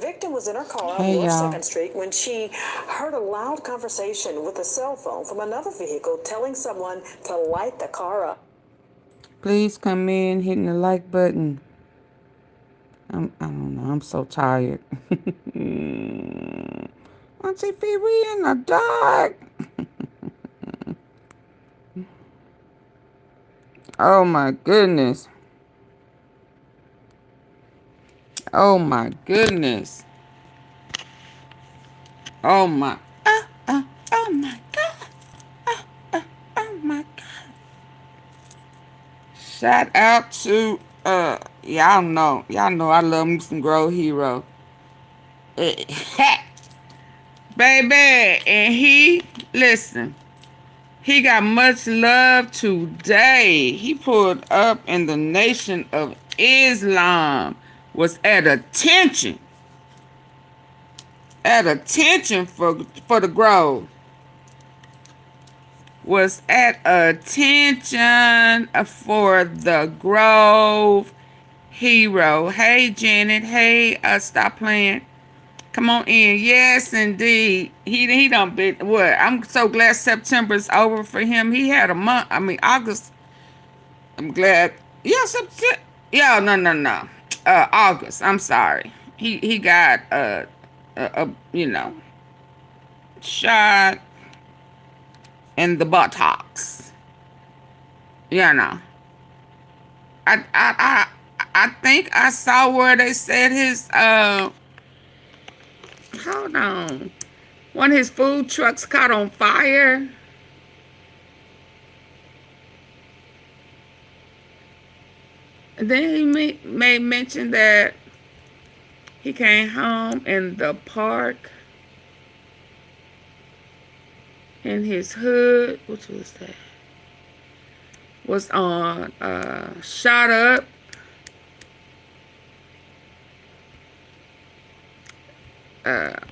victim was in her car on Hey, North y'all. 2nd Street when she heard a loud conversation with a cell phone from another vehicle telling someone to light the car up. Please come in, hitting the like button. I don't know. I'm so tired. AunTeaFee, we in the dark. Oh my goodness. Oh my goodness. Oh my. Oh my God. Oh my God. Shout out to y'all know I love me some Grovehero. Baby, and listen, he got much love today. He pulled up in the Nation of Islam, was at attention for the Grove. Was at attention for the Grove Hero. Hey, Janet. Hey, stop playing. Come on in. Yes, indeed. He done been, what? I'm so glad September's over for him. He had a month. I mean, August. I'm glad. Yeah, September. Yeah, no. August. I'm sorry. He got, shot in the buttocks. You know. I think I saw where they said his, hold on. One of his food trucks caught on fire. And then he made mention that he came home in the park in his hood. What was that? Was on shot up.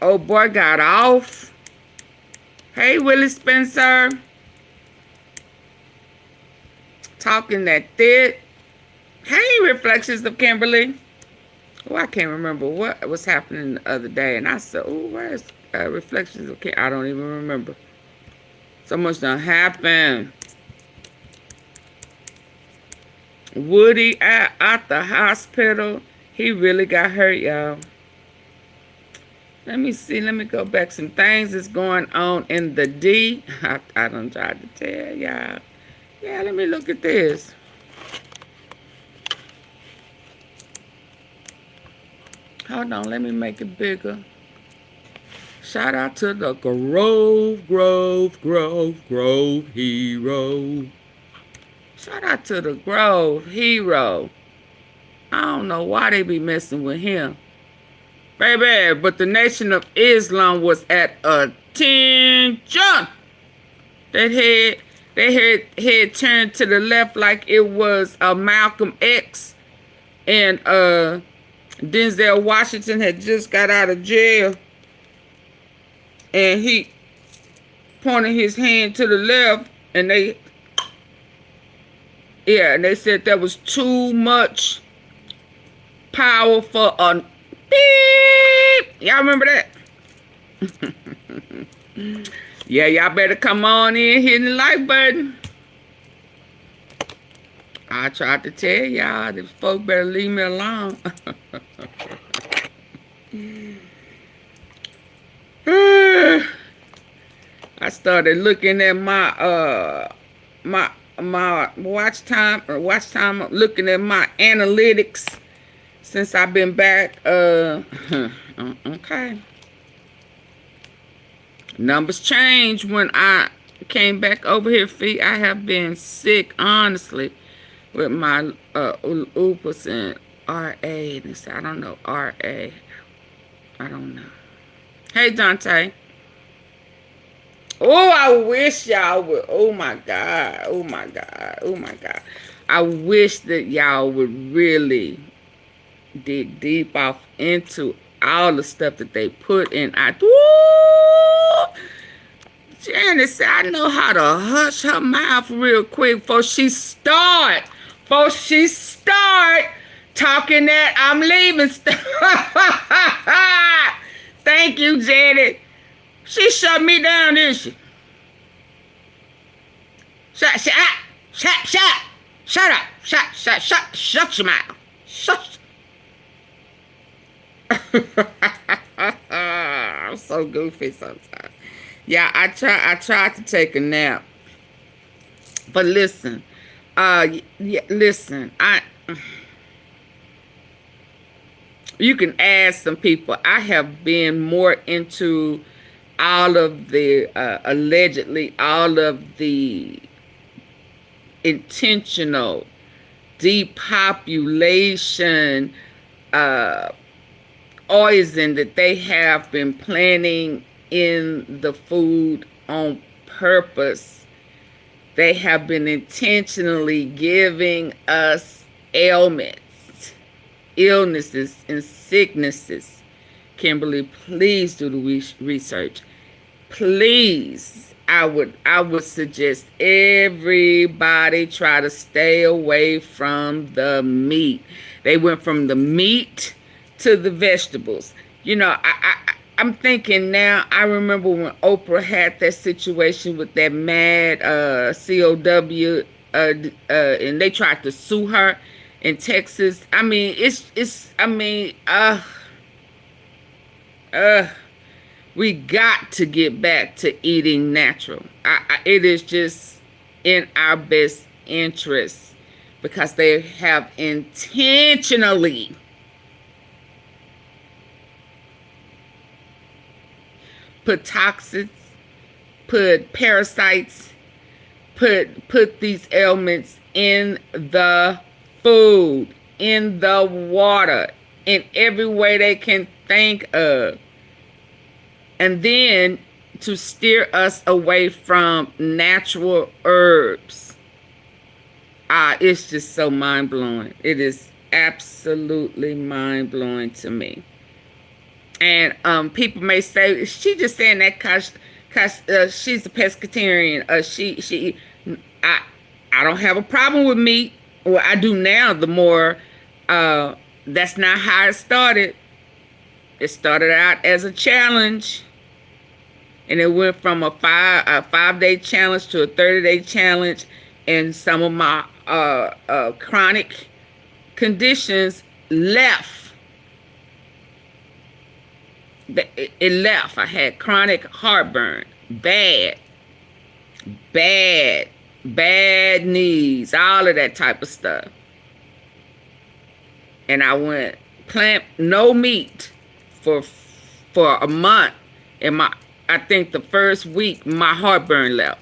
Old boy got off. Hey, Willie Spencer. Talking that thick. Hey, Reflections of Kimberly. Oh, I can't remember what was happening the other day. And I said, oh, where's Reflections of Kimberly? I don't even remember. So much done happened. Woody at the hospital. He really got hurt, y'all. Let me see. Let me go back. Some things that's going on in the D. I done tried to tell y'all. Yeah, let me look at this. Hold on. Let me make it bigger. Shout out to the Grove Hero. Shout out to the Grove Hero. I don't know why they be messing with him. Baby, but the Nation of Islam was at attention. They had turned to the left like it was Malcolm X. And Denzel Washington had just got out of jail. And he pointed his hand to the left. And they said that was too much power for a beep. Y'all remember that? Yeah, y'all better come on in, hitting the like button. I tried to tell y'all, these folks better leave me alone. I started looking at my watch time, looking at my analytics since I've been back. Okay. Numbers changed when I came back over here, Fee. I have been sick, honestly, with my lupus and RA. I don't know, RA. I don't know. Hey, Dante. Oh, I wish y'all would. Oh, my God. Oh, my God. Oh, my God. I wish that y'all would really dig deep off into all the stuff that they put in. Janice said, I know how to hush her mouth real quick before she start talking that I'm leaving stuff. energetic. She shut me down, didn't she? Shut up. Shut your mouth. Shut. I'm so goofy sometimes. Yeah, I tried to take a nap. But listen, listen, you can ask some people. I have been more into all of the, allegedly, all of the intentional depopulation, poison that they have been planting in the food on purpose. They have been intentionally giving us ailments, illnesses, and sicknesses. Kimberly, please do the research. Please, I would suggest everybody try to stay away from the meat. They went from the meat to the vegetables. You know, I'm thinking now, I remember when Oprah had that situation with that mad COW, and they tried to sue her in Texas. I mean, we got to get back to eating natural. It is just in our best interest, because they have intentionally put toxins, put parasites, put these ailments in the food, in the water, in every way they can think of. And then to steer us away from natural herbs. It's just so mind-blowing. It is absolutely mind-blowing to me. And people may say, she just saying that because she's a pescatarian. I don't have a problem with meat. Well, I do now. The more, that's not how it started. It started out as a challenge, and it went from a 5-day challenge to a 30-day challenge. And some of my chronic conditions left. It left. I had chronic heartburn, bad knees, all of that type of stuff. And I went no meat for a month. And I think the first week my heartburn left.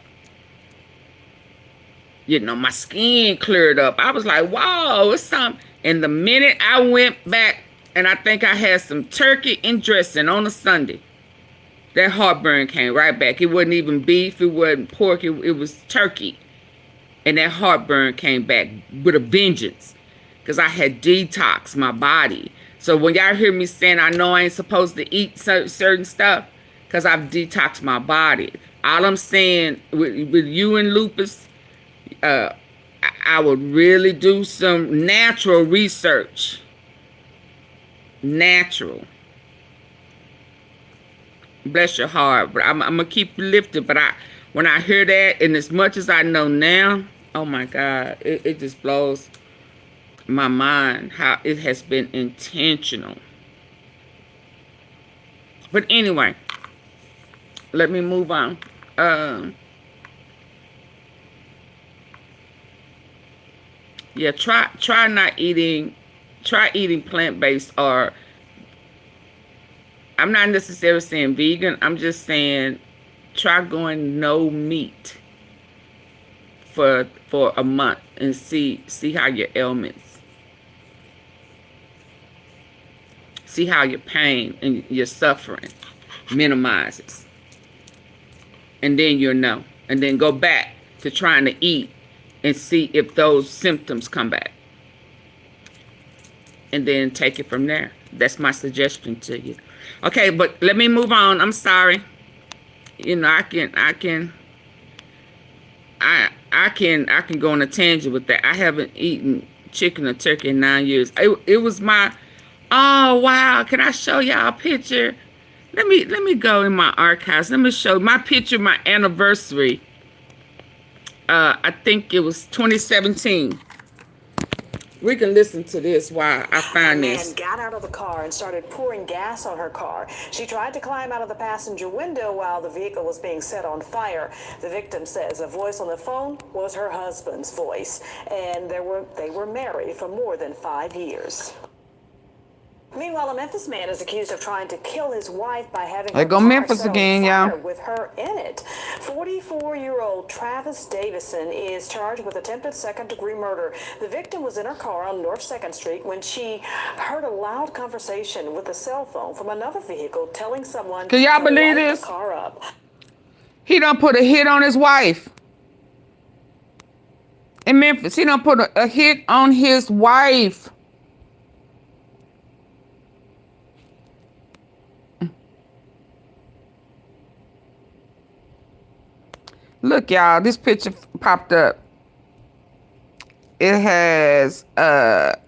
You know, my skin cleared up. I was like, wow, it's something. And the minute I went back, and I think I had some turkey and dressing on a Sunday, that heartburn came right back. It wasn't even beef. It wasn't pork. It was turkey. And that heartburn came back with a vengeance, because I had detoxed my body. So when y'all hear me saying I know I ain't supposed to eat certain stuff, because I've detoxed my body. All I'm saying with you and lupus, I would really do some natural research. Natural. Bless your heart. But I'm gonna keep you lifted. But when I hear that, and as much as I know now, oh my God, it just blows my mind how it has been intentional. But anyway, let me move on. Yeah, try not eating. Try eating plant-based, or I'm not necessarily saying vegan. I'm just saying try going no meat for a month and see how your ailments, see how your pain and your suffering minimizes. And then you'll know. And then go back to trying to eat and see if those symptoms come back. And then take it from there. That's my suggestion to you. Okay, but let me move on. I'm sorry. You know, I can go on a tangent with that. I haven't eaten chicken or turkey in 9 years. It was my, oh wow, can I show y'all a picture? Let me go in my archives. Let me show my picture, my anniversary. I think it was 2017. We can listen to this while I find this. A man got out of the car and started pouring gas on her car. She tried to climb out of the passenger window while the vehicle was being set on fire. The victim says a voice on the phone was her husband's voice, and they were married for more than 5 years. Meanwhile, a Memphis man is accused of trying to kill his wife by having her go car Memphis set on again, fire y'all. with her in it. 44-year-old Travis Davison is charged with attempted second-degree murder. The victim was in her car on North 2nd Street when she heard a loud conversation with a cell phone from another vehicle telling someone Can y'all to believe light this? the car up. He done put a hit on his wife. In Memphis, he done put a hit on his wife. Look, y'all, this picture popped up. It has, that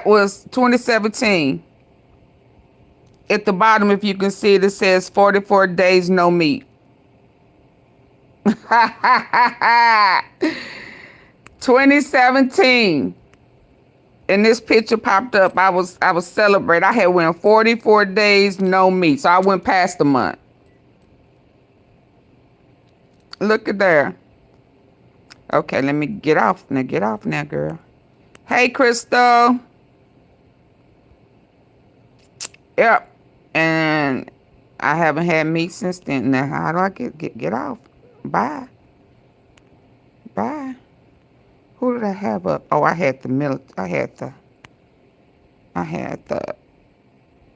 was 2017. At the bottom, if you can see it, it says 44 days no meat. 2017. And this picture popped up. I was celebrating. I had went 44 days no meat. So I went past the month. Look at there. Okay, let me get off. Now get off now, girl. Hey, Crystal. Yep. And I haven't had meat since then. Now, how do I get off? Bye. Bye. Who did I have up? Oh, I had the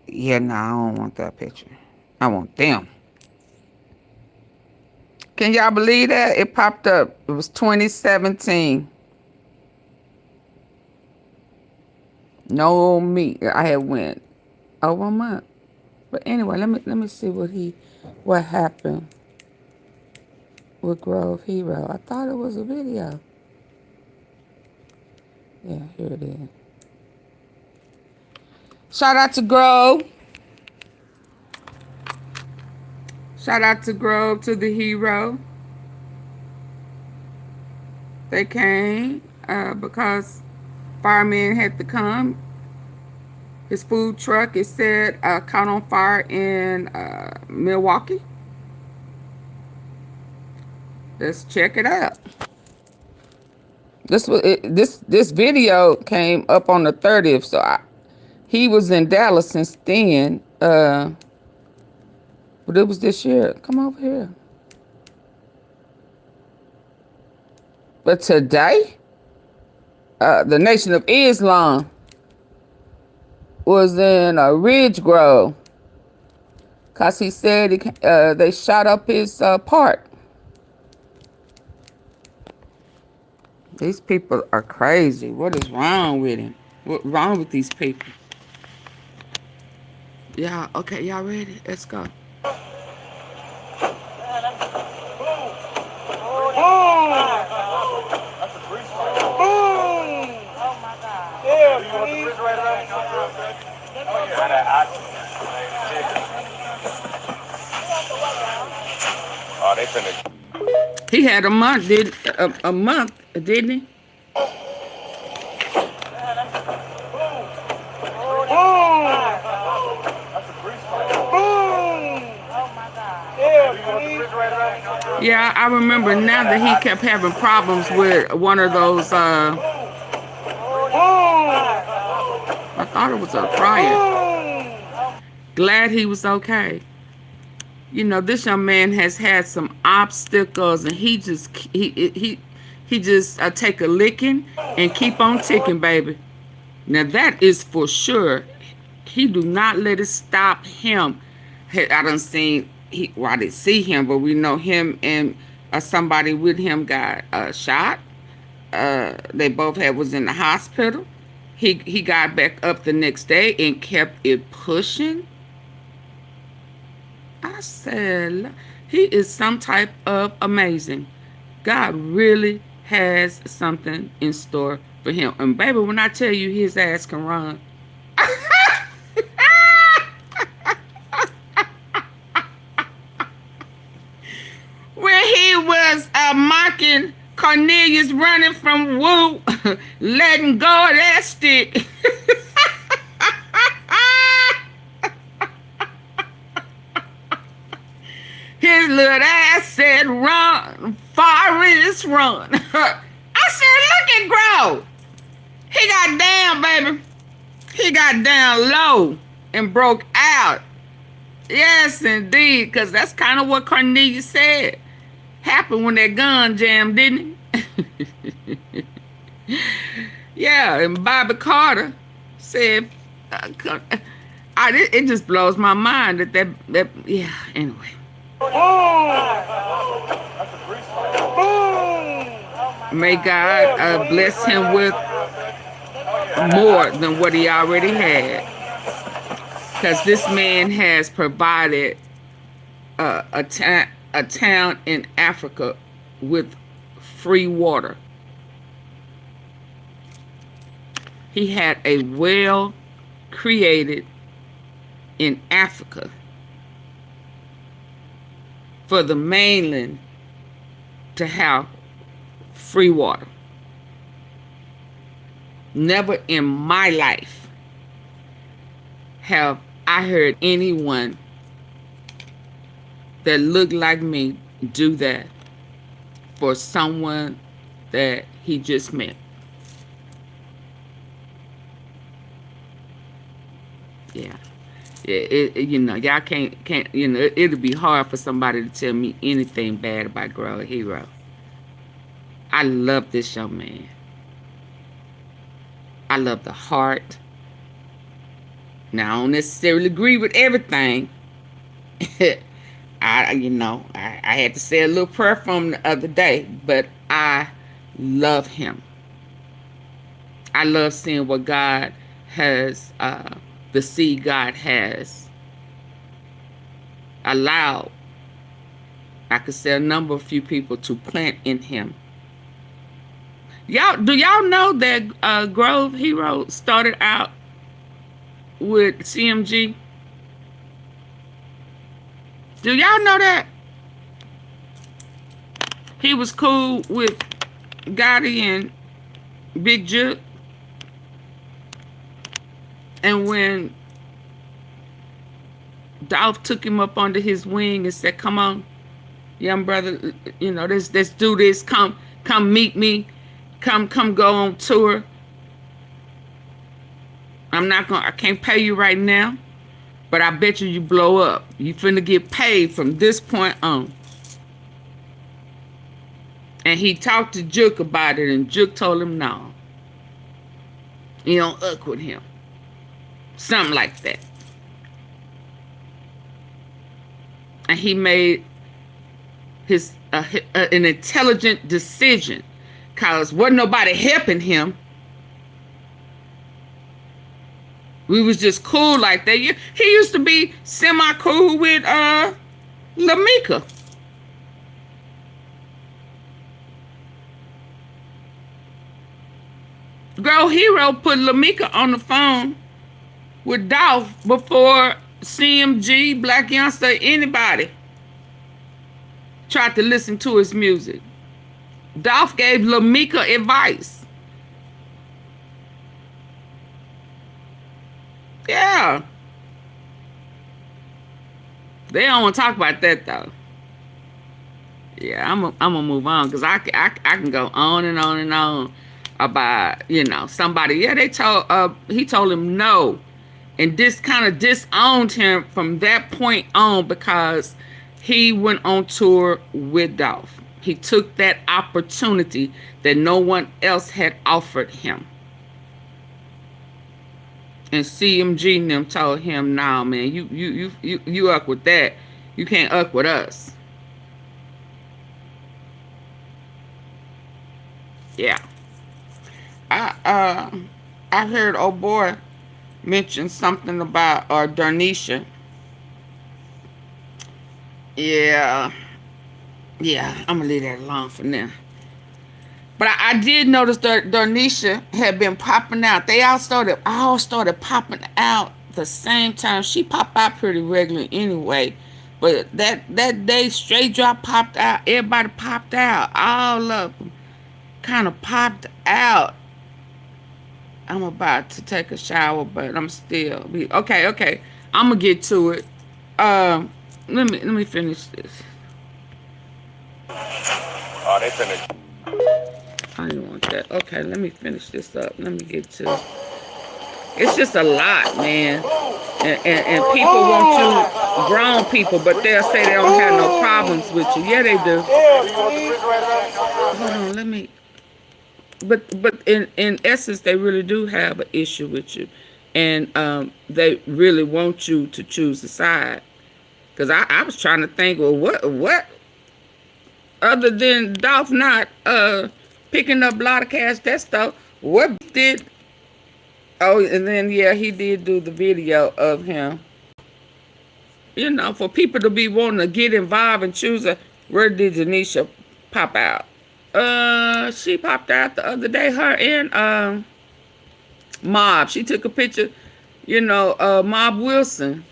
yeah, no, I don't want that picture. I want them. Can y'all believe that? It popped up. It was 2017. No meat. I had went over a month. But anyway, let me see what happened with Grovehero. I thought it was a video. Yeah, here it is. Shout out to Grove. Shout out to Grove, to the hero. They came because firemen had to come. His food truck, it said, caught on fire in Milwaukee. Let's check it out. This video came up on the 30th, so he was in Dallas since then. But it was this year. Come over here. But today, the Nation of Islam was in Ridge Grove because he said they shot up his park. These people are crazy. What is wrong with him? What's wrong with these people? Yeah, okay, y'all ready? Let's go. He had a month, didn't he? Yeah, I remember now that he kept having problems with one of those, I thought it was a fryer. Glad he was okay. You know, this young man has had some obstacles, and he just take a licking and keep on ticking, baby. Now that is for sure. He do not let it stop him. I done seen, well, I didn't see him, but we know him and somebody with him got shot. They both was in the hospital. He got back up the next day and kept it pushing. I said, he is some type of amazing. God really has something in store for him. And baby, when I tell you his ass can run. mocking Cornelius running from Woo, letting go of that stick. His little ass said, run, Forrest, run. I said, look at Grove. He got down, baby. He got down low and broke out. Yes, indeed, because that's kind of what Cornelius said. Happened when that gun jammed, didn't it? Yeah, and Bobby Carter said, it just blows my mind that yeah, anyway. May God bless him with more than what he already had. Because this man has provided a town in Africa with free water. He had a well created in Africa for the mainland to have free water. Never in my life have I heard anyone that looked like me do that for someone that he just met. Yeah. You know, y'all can't, you know, it'll be hard for somebody to tell me anything bad about Grovehero. I love this young man. I love the heart. Now, I don't necessarily agree with everything. I had to say a little prayer for him the other day, but I love him. I love seeing what God has, the seed God has allowed. I could say a number of few people to plant in him. Do y'all know that Grovehero started out with CMG? Do y'all know that? He was cool with Gotti and Big Juke. And when Dolph took him up under his wing and said, come on, young brother, you know, let's do this. Come meet me. Come go on tour. I can't pay you right now, but I bet you blow up. You finna get paid from this point on. And he talked to Juke about it, and Juke told him no. You don't uck with him. Something like that. And he made his an intelligent decision, because wasn't nobody helping him. We was just cool like that. He used to be semi-cool with Lamika. Grovehero put Lamika on the phone with Dolph before CMG, Black Youngster, anybody tried to listen to his music. Dolph gave Lamika advice. Yeah. They don't want to talk about that though. Yeah, I'm gonna move on, because I can go on and on and on about, you know, somebody. Yeah, he told him no, and this kind of disowned him from that point on, because he went on tour with Dolph. He took that opportunity that no one else had offered him. And CMG and them told him, "No, man, you up with that. You can't up with us." Yeah. I heard old boy mention something about Darnisha. Yeah, I'm gonna leave that alone for now. But I did notice that Darnisha had been popping out. They all started popping out the same time. She popped out pretty regularly anyway. But that day, Straight Drop popped out. Everybody popped out. All of them kind of popped out. I'm about to take a shower, but I'm still okay. I'm gonna get to it. Let me finish this. Oh, they finna. I didn't want that. Okay, let me finish this up. Let me get to it. It's just a lot, man. And people want to, grown people, but they'll say they don't have no problems with you. Yeah, they do. Hold on, let me. But in essence, they really do have an issue with you, and they really want you to choose a side. Cause I was trying to think, well, what other than Dolph not picking up a lot of cash, that stuff, what did? Oh, and then yeah, he did do the video of him. You know, for people to be wanting to get involved and choose a. Where did Janisha pop out? She popped out the other day. Her and Mob. She took a picture. You know, Mob Wilson.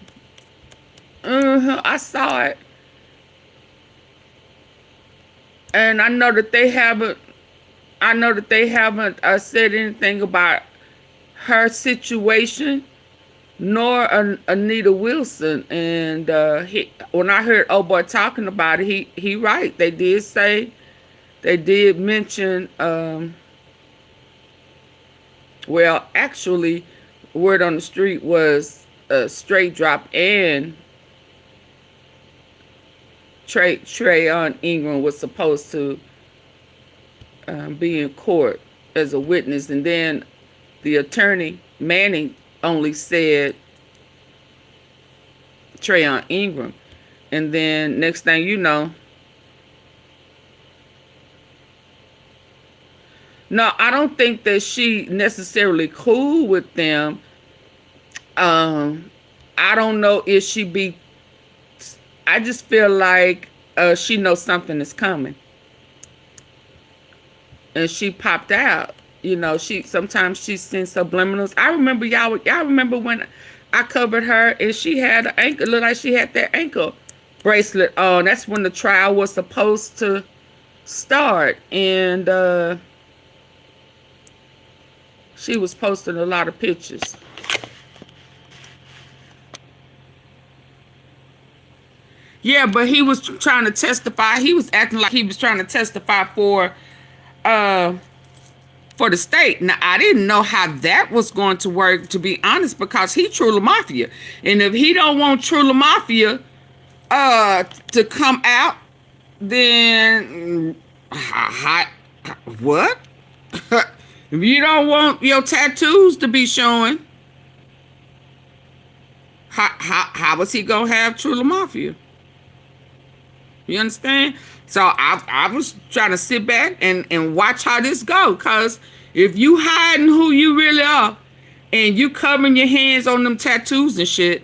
I saw it, and I know that they haven't. Said anything about her situation, nor Anita Wilson. And when I heard old boy talking about it, he right. They did mention. Well, actually, word on the street was Straight Drop and Trayon Ingram was supposed to be in court as a witness, and then the attorney Manning only said Trayon Ingram, and then next thing you know, no, I don't think that she necessarily cool with them. I don't know if she be. I just feel like she knows something is coming, and she popped out. You know, sometimes she sends subliminals. I remember y'all remember when I covered her and she had an ankle, looked like she had that ankle bracelet on. That's when the trial was supposed to start, and she was posting a lot of pictures. Yeah, but he was trying to testify. He was acting like he was trying to testify for the state. Now, I didn't know how that was going to work, to be honest, because he Trula Mafia. And if he don't want Trula Mafia to come out, then what? If you don't want your tattoos to be showing, how was he gonna have Trula Mafia? You understand? So I was trying to sit back and watch how this go. Because if you hiding who you really are and you covering your hands on them tattoos and shit,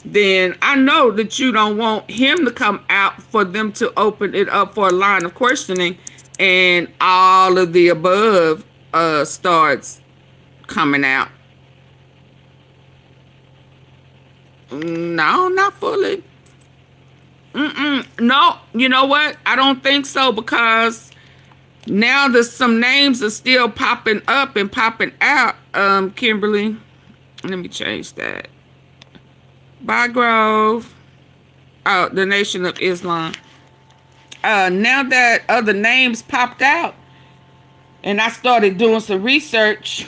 then I know that you don't want him to come out for them to open it up for a line of questioning, and all of the above starts coming out. No, not fully. No, you know what? I don't think so, because now there's some names are still popping up and popping out. Kimberly, let me change that. Bye, Grove. Oh, the Nation of Islam. Now that other names popped out, and I started doing some research.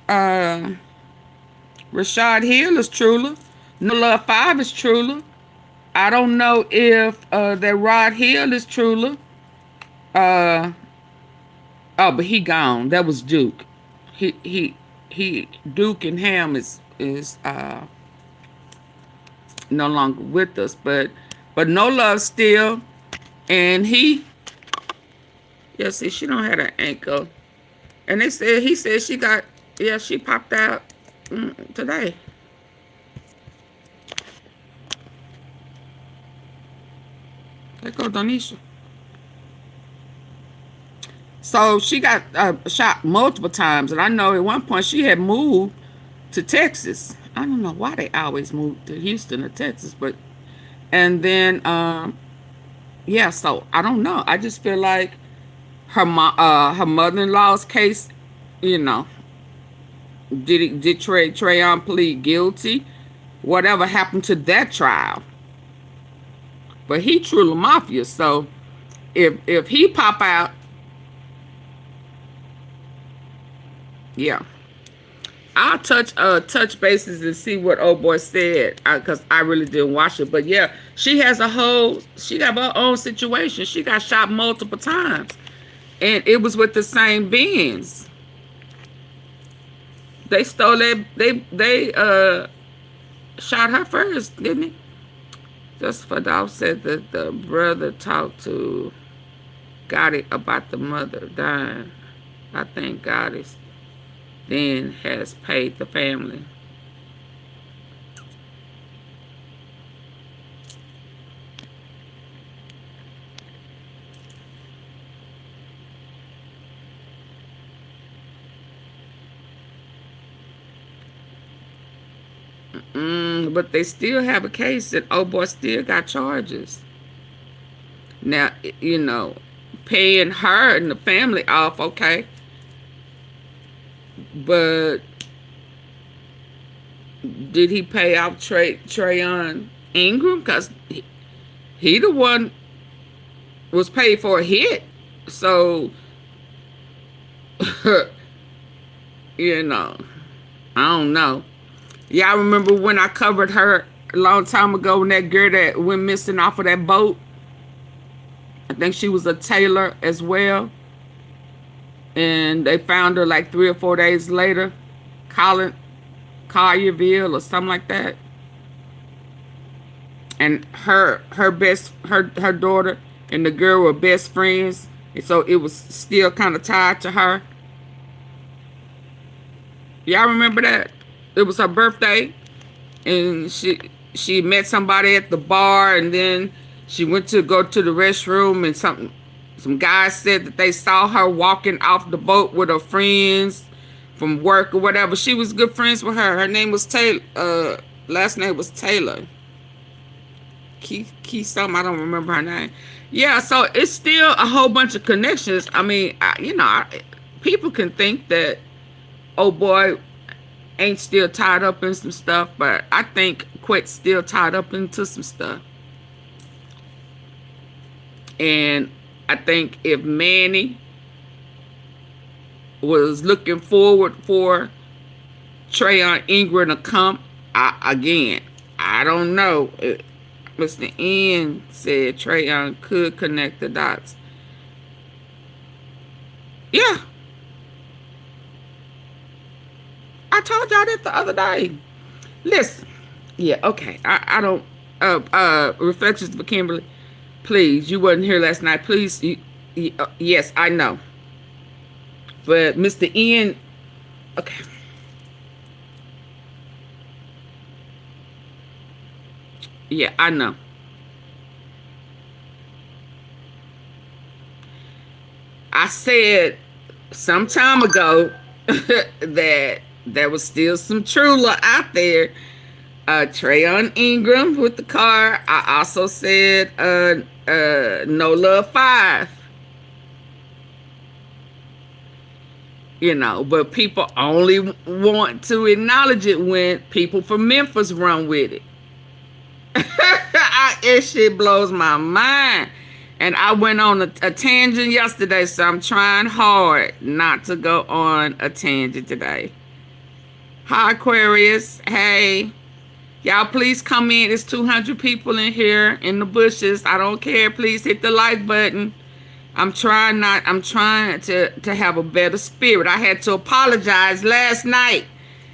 Rashad Hill is Trula. No Love 5 is Trula. I don't know if that Rod Hill is Trula. Oh, but he gone. That was Duke. He Duke and Ham is no longer with us, but No Love still, and he. Yeah, see, she don't have an ankle, and he said she got. Yeah, she popped out today. There go Donisha. So she got shot multiple times, and I know at one point she had moved to Texas. I don't know why they always move to Houston or Texas, but And then yeah, so I don't know. I just feel like her mother-in-law's case, you know, did Trayon plead guilty? Whatever happened to that trial? But he truly mafia, so if he pop out, yeah, I'll touch bases and see what old boy said, because I really didn't watch it. But yeah, she got her own situation. She got shot multiple times, and it was with the same beings. They stole it. They shot her first, didn't it? Just for Dolph said that the brother talked to Gotti about the mother dying. I think Gotti then has paid the family. But they still have a case, and old boy still got charges. Now, you know, paying her and the family off, okay. But did he pay off Trayon Ingram? Because he the one was paid for a hit. So, you know, I don't know. Y'all remember when I covered her a long time ago, when that girl that went missing off of that boat? I think she was a tailor as well. And they found her like 3 or 4 days later, Collierville or something like that. And her daughter and the girl were best friends, and so it was still kind of tied to her. Y'all remember that? It was her birthday, and she met somebody at the bar, and then she went to go to the restroom, and some guys said that they saw her walking off the boat with her friends from work or whatever. She was good friends with her. Her name was Taylor. Last name was Taylor. Key something. I don't remember her name. Yeah, so it's still a whole bunch of connections. I mean, people can think that, oh boy, ain't still tied up in some stuff, but I think Quet's still tied up into some stuff. And I think if Manny was looking forward for Trayon Ingram to come, I don't know. Mr. N said Trayon could connect the dots. Yeah. I told y'all that the other day. Listen. Yeah, okay. I don't reflections for Kimberly. Please, you wasn't here last night. Please, yes, I know. But Mr. N, okay. Yeah, I know. I said some time ago that there was still some true love out there. Trayon Ingram with the car. I also said No Love 5. You know, but people only want to acknowledge it when people from Memphis run with it. It shit blows my mind. And I went on a tangent yesterday, so I'm trying hard not to go on a tangent today. Hi, Aquarius. Hey. Y'all, please come in. There's 200 people in here in the bushes. I don't care. Please hit the like button. I'm trying to have a better spirit. I had to apologize last night.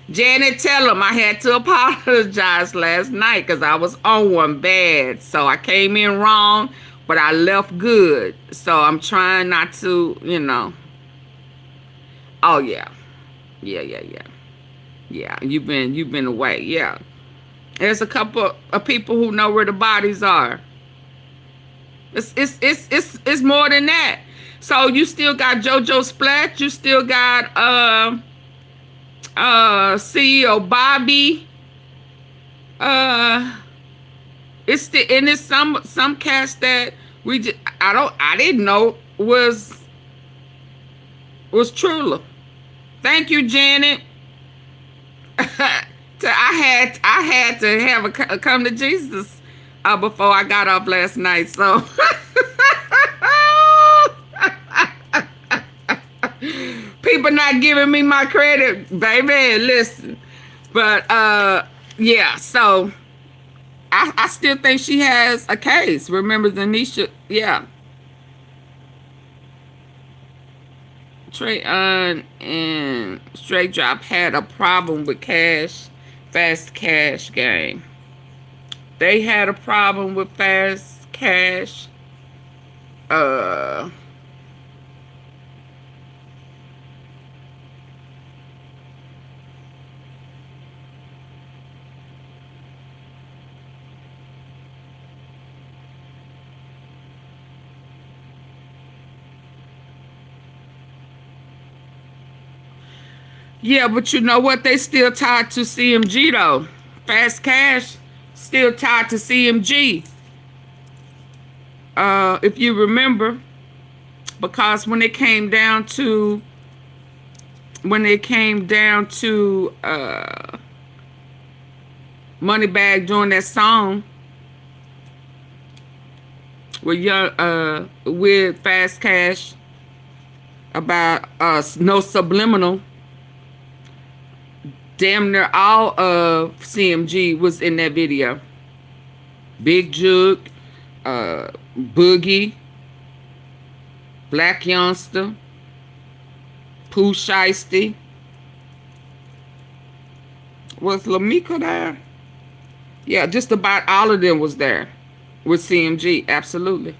Janet, tell them I had to apologize last night because I was on one bad. So I came in wrong, but I left good. So I'm trying not to, you know. Oh, yeah. Yeah, you've been away. Yeah. There's a couple of people who know where the bodies are. It's more than that. So you still got JoJo Splat. You still got CEO Bobby. It's still, and it's some cats that I didn't know was Trula. Thank you, Janet. I had to have a come to Jesus before I got off last night. So people not giving me my credit, baby. Listen, but yeah. So I still think she has a case. Remember Zanisha? Yeah. THORNTON and Straight Drop had a problem with fast cash game. They had a problem with fast cash. Yeah, but you know what? They still tied to CMG though. Fast cash still tied to CMG. If you remember, because when it came down to Moneybag doing that song with Fast Cash about no subliminal, damn near all of CMG was in that video. Big Jug, Boogie, Black Youngster, Pooh Shiesty. Was Lamika there? Yeah, just about all of them was there with CMG, absolutely.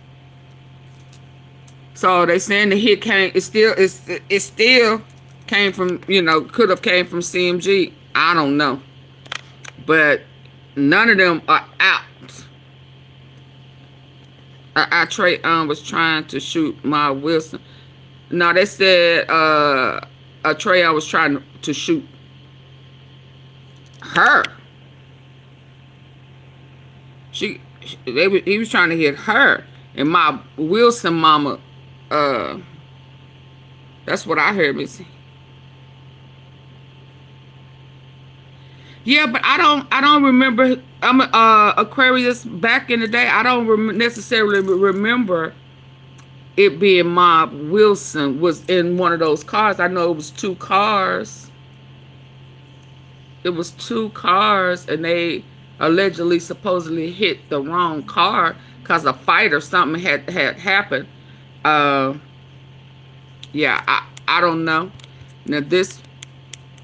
So they saying the hit came, it still came from, you know, could have came from CMG. I don't know. But none of them are out. Trey was trying to shoot Ma Wilson. No, they said Trey was trying to shoot her. He was trying to hit her. And Ma Wilson mama, that's what I heard, Missy. Yeah, but I don't remember. I'm Aquarius back in the day. I don't necessarily remember it being Mob Wilson was in one of those cars. I know it was two cars. It was two cars, and they allegedly, supposedly hit the wrong car because a fight or something had happened. Yeah, I don't know. Now this,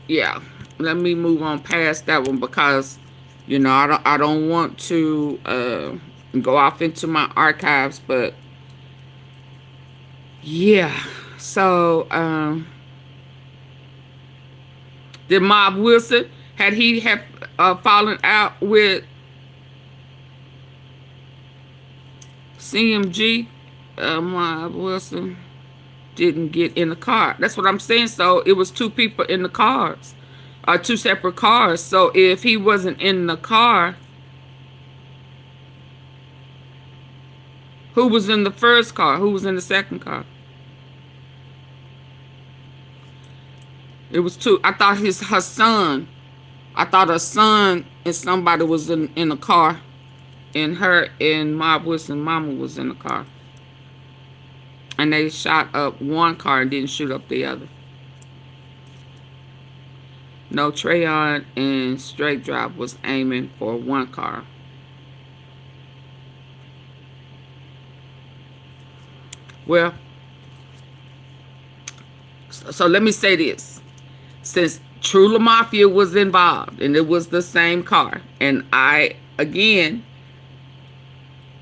yeah. Let me move on past that one because, you know, I don't want to go off into my archives, but yeah. So did Mob Wilson, had he fallen out with CMG? Mob Wilson didn't get in the car. That's what I'm saying. So it was two people in the cars. Two separate cars. So if he wasn't in the car, who was in the first car? Who was in the second car? It was two. I thought her son. I thought her son and somebody was in the car. And her and Mob Wilson mama was in the car. And they shot up one car and didn't shoot up the other. No, THORNTON and Straight Drop was aiming for one car. Well, so let me say this. Since Trula Mafia was involved and it was the same car, and again,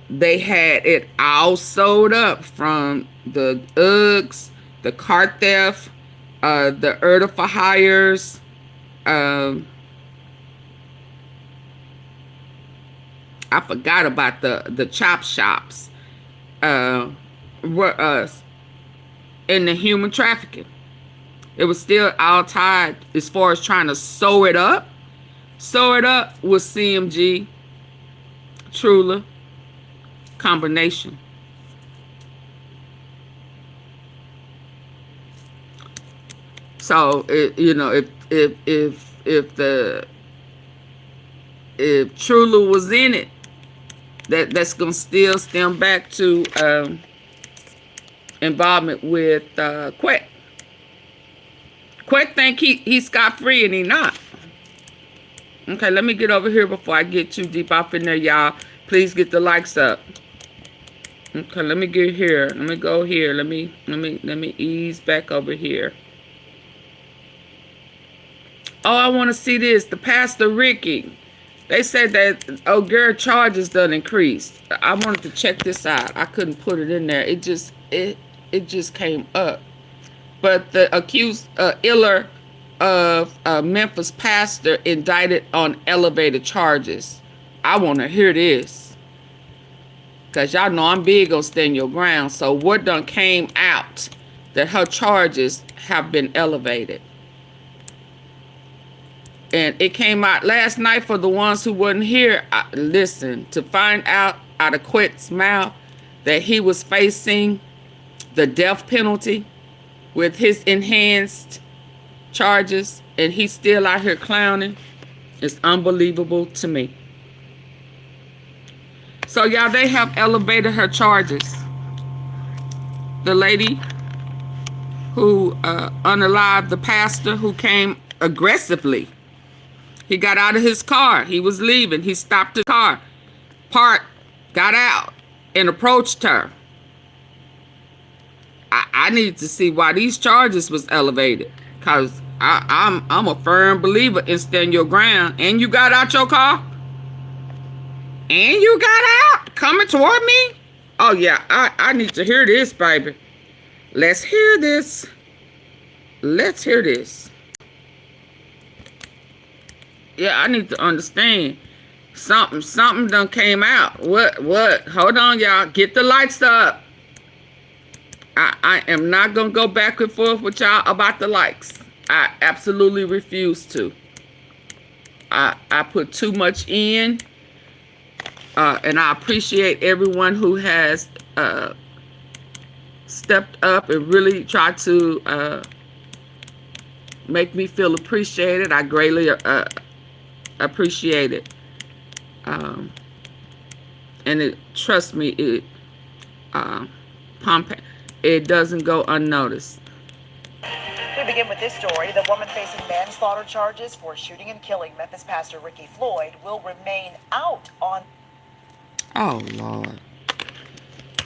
they had it all sold up from the Uggs, the car theft, the Erda for hires, I forgot about the chop shops, in the human trafficking. It was still all tied as far as trying to sew it up with CMG, Truly combination. So you know, if Trula was in it, that's gonna still stem back to involvement with Quet. Quet think he's scot free and he not. Okay, let me get over here before I get too deep off in there, y'all. Please get the likes up. Okay, let me get here. Let me go here. Let me ease back over here. Oh, I want to see this. The Pastor Ricky. They said that girl charges done increased. I wanted to check this out. I couldn't put it in there. It just came up. But the accused Iller of Memphis pastor indicted on elevated charges. I want to hear this. Because y'all know I'm big on stand your ground. So what done came out that her charges have been elevated. And it came out last night for the ones who wasn't here. Listen, to find out of Quet's mouth that he was facing the death penalty with his enhanced charges and he's still out here clowning, it's unbelievable to me. So y'all, they have elevated her charges. The lady who unalived the pastor who came aggressively. He got out of his car. He was leaving. He stopped his car, parked, got out, and approached her. I need to see why these charges was elevated. Because I'm a firm believer in stand your ground. And you got out your car? And you got out? Coming toward me? Oh, yeah. I need to hear this, baby. Let's hear this. Let's hear this. Yeah, I need to understand. Something done came out. What? Hold on, y'all. Get the lights up. I am not going to go back and forth with y'all about the likes. I absolutely refuse to. I put too much in. And I appreciate everyone who has stepped up and really tried to make me feel appreciated. I greatly appreciate it. And trust me, it doesn't go unnoticed. We begin with this story. The woman facing manslaughter charges for shooting and killing Memphis pastor Ricky Floyd will remain out on... Oh, Lord.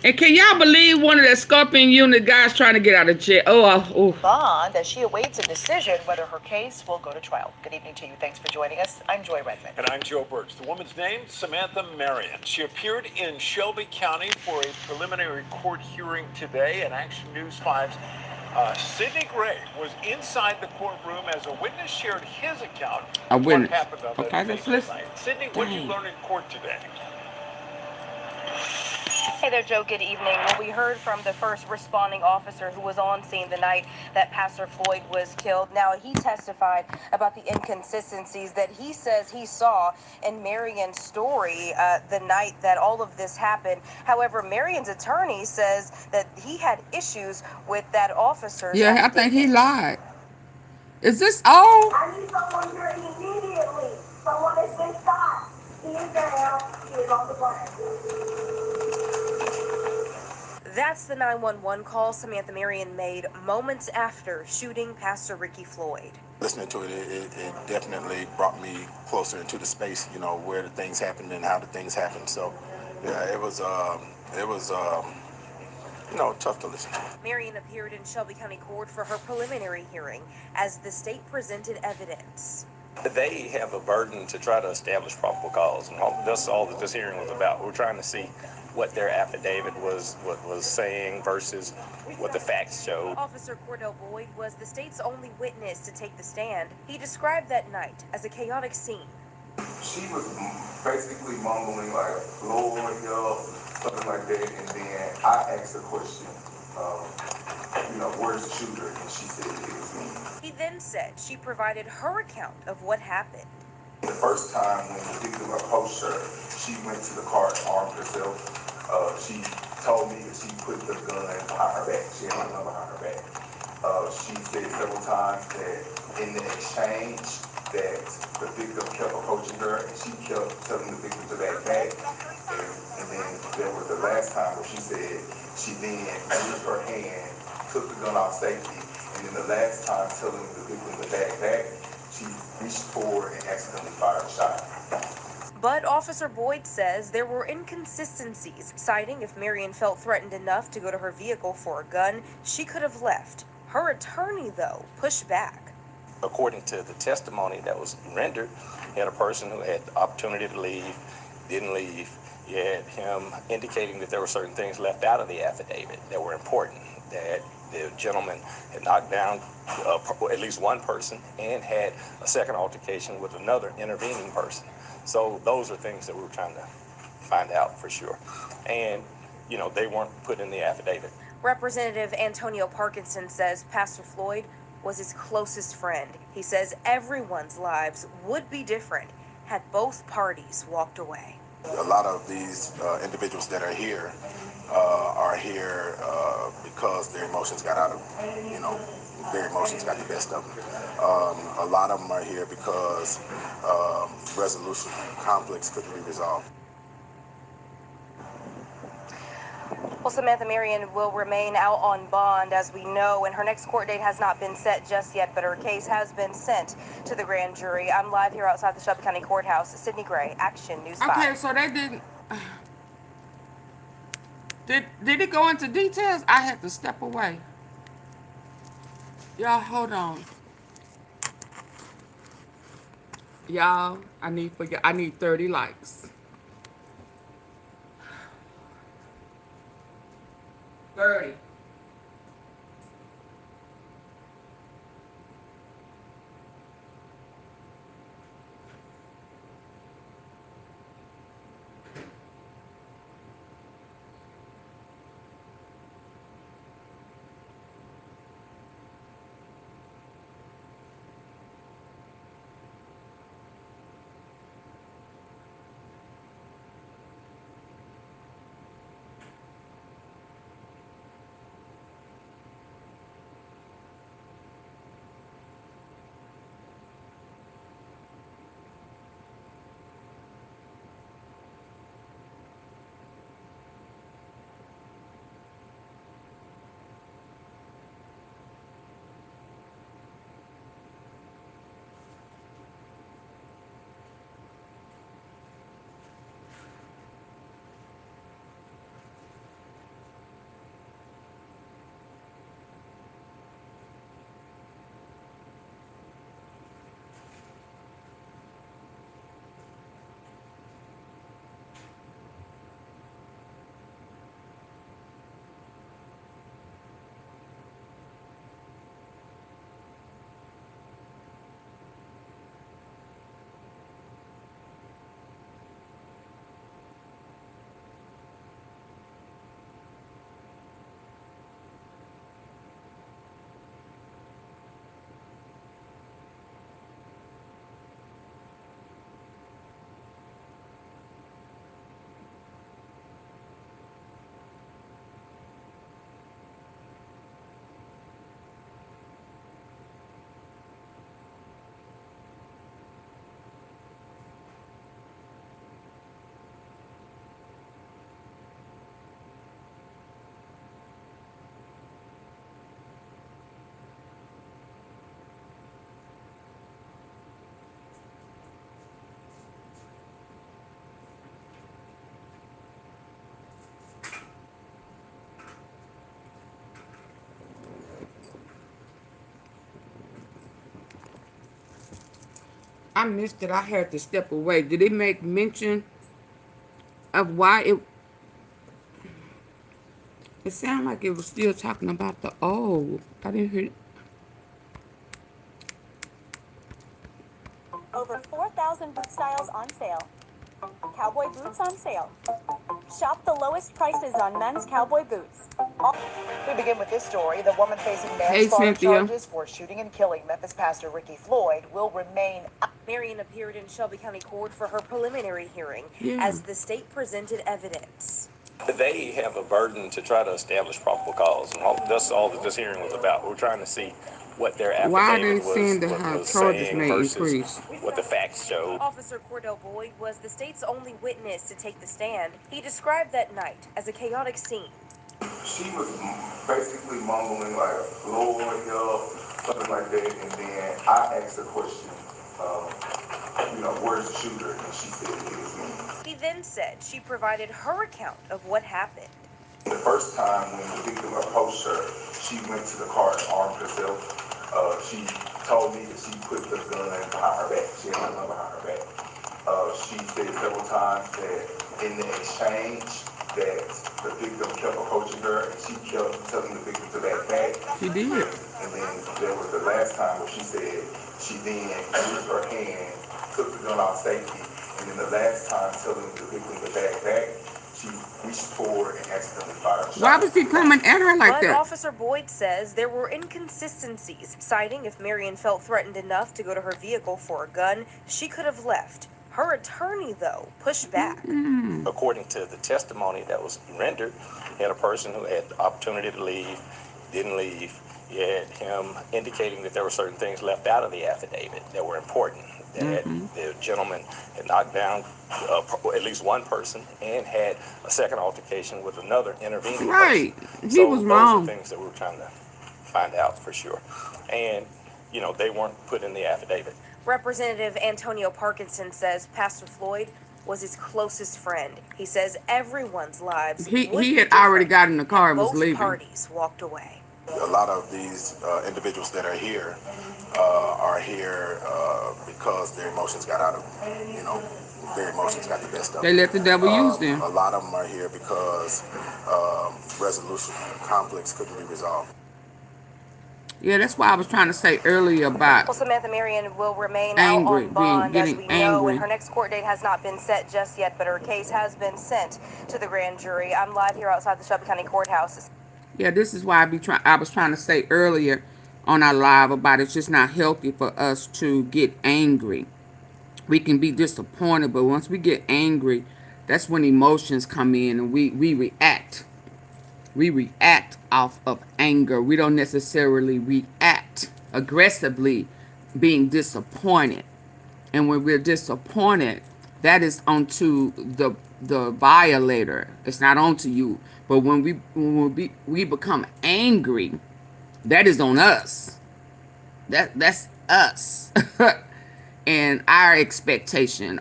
And can y'all believe one of the Scorpion unit guys trying to get out of jail? Bond as she awaits a decision whether her case will go to trial. Good evening to you. Thanks for joining us. I'm Joy Redmond. And I'm Joe Birch. The woman's name, Samantha Marion. She appeared in Shelby County for a preliminary court hearing today. And Action News 5's Sidney Gray was inside the courtroom as a witness shared his account of what happened on that fateful night. Sidney, what did you learn in court today? Hey there, Joe. Good evening. Well, we heard from the first responding officer who was on scene the night that Pastor Floyd was killed. Now, he testified about the inconsistencies that he says he saw in Marion's story the night that all of this happened. However, Marion's attorney says that he had issues with that officer. Yeah, I think he lied. Is this all? I need someone here immediately. Someone has been shot. He is down. He is on the ground. That's the 911 call Samantha Marion made moments after shooting Pastor Ricky Floyd. Listening to it, it definitely brought me closer into the space, you know, where the things happened and how the things happened. So, yeah, it was you know, tough to listen to. Marion appeared in Shelby County Court for her preliminary hearing as the state presented evidence. They have a burden to try to establish probable cause, and that's all that this hearing was about. We're trying to see what their affidavit was saying versus what the facts show. Officer Cordell Boyd was the state's only witness to take the stand. He described that night as a chaotic scene. She was basically mumbling like, Lord help, something like that, and then I asked the question, you know, where's the shooter? And she said it was me. He then said she provided her account of what happened. The first time when the victim approached her, she went to the car armed herself. She told me that she put the gun behind her back. She had my gun behind her back. She said several times that in the exchange that the victim kept approaching her and she kept telling the victim to back back. And then there was the last time where she said she then used her hand, took the gun off safety, and then the last time telling the victim to back back, she reached forward and accidentally fired a shot. But Officer Boyd says there were inconsistencies, citing if Marion felt threatened enough to go to her vehicle for a gun, she could have left. Her attorney, though, pushed back. According to the testimony that was rendered, you had a person who had the opportunity to leave, didn't leave. You had him indicating that there were certain things left out of the affidavit that were important, that the gentleman had knocked down at least one person and had a second altercation with another intervening person. So those are things that we were trying to find out for sure. And, you know, they weren't put in the affidavit. Representative Antonio Parkinson says Pastor Floyd was his closest friend. He says everyone's lives would be different had both parties walked away. A lot of these individuals that are here because their emotions got out of, their emotions got the best of them. A lot of them are here because resolution conflicts couldn't be resolved. Well, Samantha Marion will remain out on bond, as we know, and her next court date has not been set just yet, but her case has been sent to the grand jury. I'm live here outside the Shelby County Courthouse. Sydney Gray, Action News 5. Okay, so they didn't... Did it go into details? I had to step away. Y'all, hold on. Y'all, I need 30 likes. 30. I missed it. I had to step away. Did it make mention of why it... It sounded like it was still talking about the old. I didn't hear... Over 4,000 boot styles on sale. Cowboy boots on sale. Shop the lowest prices on men's cowboy boots. We begin with this story. The woman facing manslaughter charges for shooting and killing Memphis pastor Ricky Floyd will remain Marion appeared in Shelby County Court for her preliminary hearing as the state presented evidence. They have a burden to try to establish probable cause, and that's all that this hearing was about. We're trying to see what their Why they affidavit saying that was her charges saying may versus increase? what the facts showed. Officer Cordell Boyd was the state's only witness to take the stand. He described that night as a chaotic scene. She was basically mumbling like, Lord help, something like that, and then I asked a question, where's the shooter? And she said it was me. He then said she provided her account of what happened. The first time when the victim approached her, she went to the car and armed herself. She told me that she put the gun behind her back. She had the gun behind her back. She said several times that in the exchange that the victim kept approaching her and she kept telling the victim to back back. She did. And then there was the last time where she said she then used her hand, took the gun off safety, and then the last time telling the victim to back back, she reached forward and accidentally fired a shot. Why was he coming at her like But that? Officer Boyd says there were inconsistencies, citing if Marion felt threatened enough to go to her vehicle for a gun, she could have left. Her attorney, though, pushed back. According to the testimony that was rendered, you had a person who had the opportunity to leave, didn't leave. You had him indicating that there were certain things left out of the affidavit that were important. That the gentleman had knocked down at least one person and had a second altercation with another intervening Right. person. He was wrong. Those are things that we were trying to find out for sure. And, they weren't put in the affidavit. Representative Antonio Parkinson says Pastor Floyd was his closest friend. He says everyone's lives He would be had already different got in the car and was both leaving. parties walked away. A lot of these individuals that are here because their emotions got out of them. Their emotions got the best of them. They let the devil use them. A lot of them are here because resolution conflicts couldn't be resolved. Yeah, that's why I was trying to say earlier about Well, Samantha Marion will remain Angry, out on bond, as getting we know, angry. and her next court date has not been set just yet, but her case has been sent to the grand jury. I'm live here outside the Shelby County Courthouse. Yeah, this is why I was trying to say earlier on our live about it's just not healthy for us to get angry. We can be disappointed, but once we get angry, that's when emotions come in and we react. We react off of anger. We don't necessarily react aggressively being disappointed. And when we're disappointed, that is onto the violator. It's not onto you. But when we become angry, that is on us. That's us. And our expectation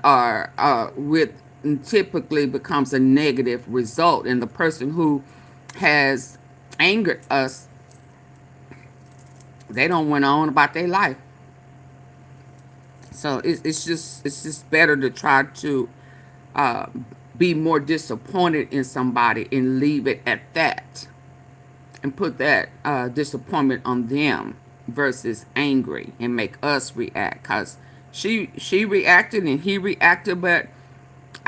typically becomes a negative result. And the person who has angered us, they don't went on about their life. So it's just better to try to be more disappointed in somebody and leave it at that, and put that disappointment on them versus angry and make us react. Because she reacted and he reacted, but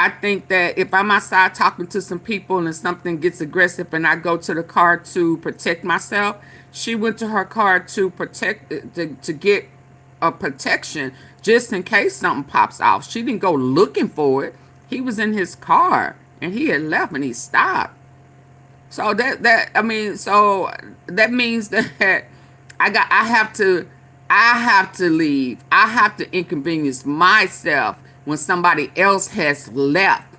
I think that if I'm outside talking to some people and something gets aggressive and I go to the car to protect myself, she went to her car to get a protection just in case something pops off. She didn't go looking for it. He was in his car and he had left and he stopped. So that means that I have to leave. I have to inconvenience myself when somebody else has left.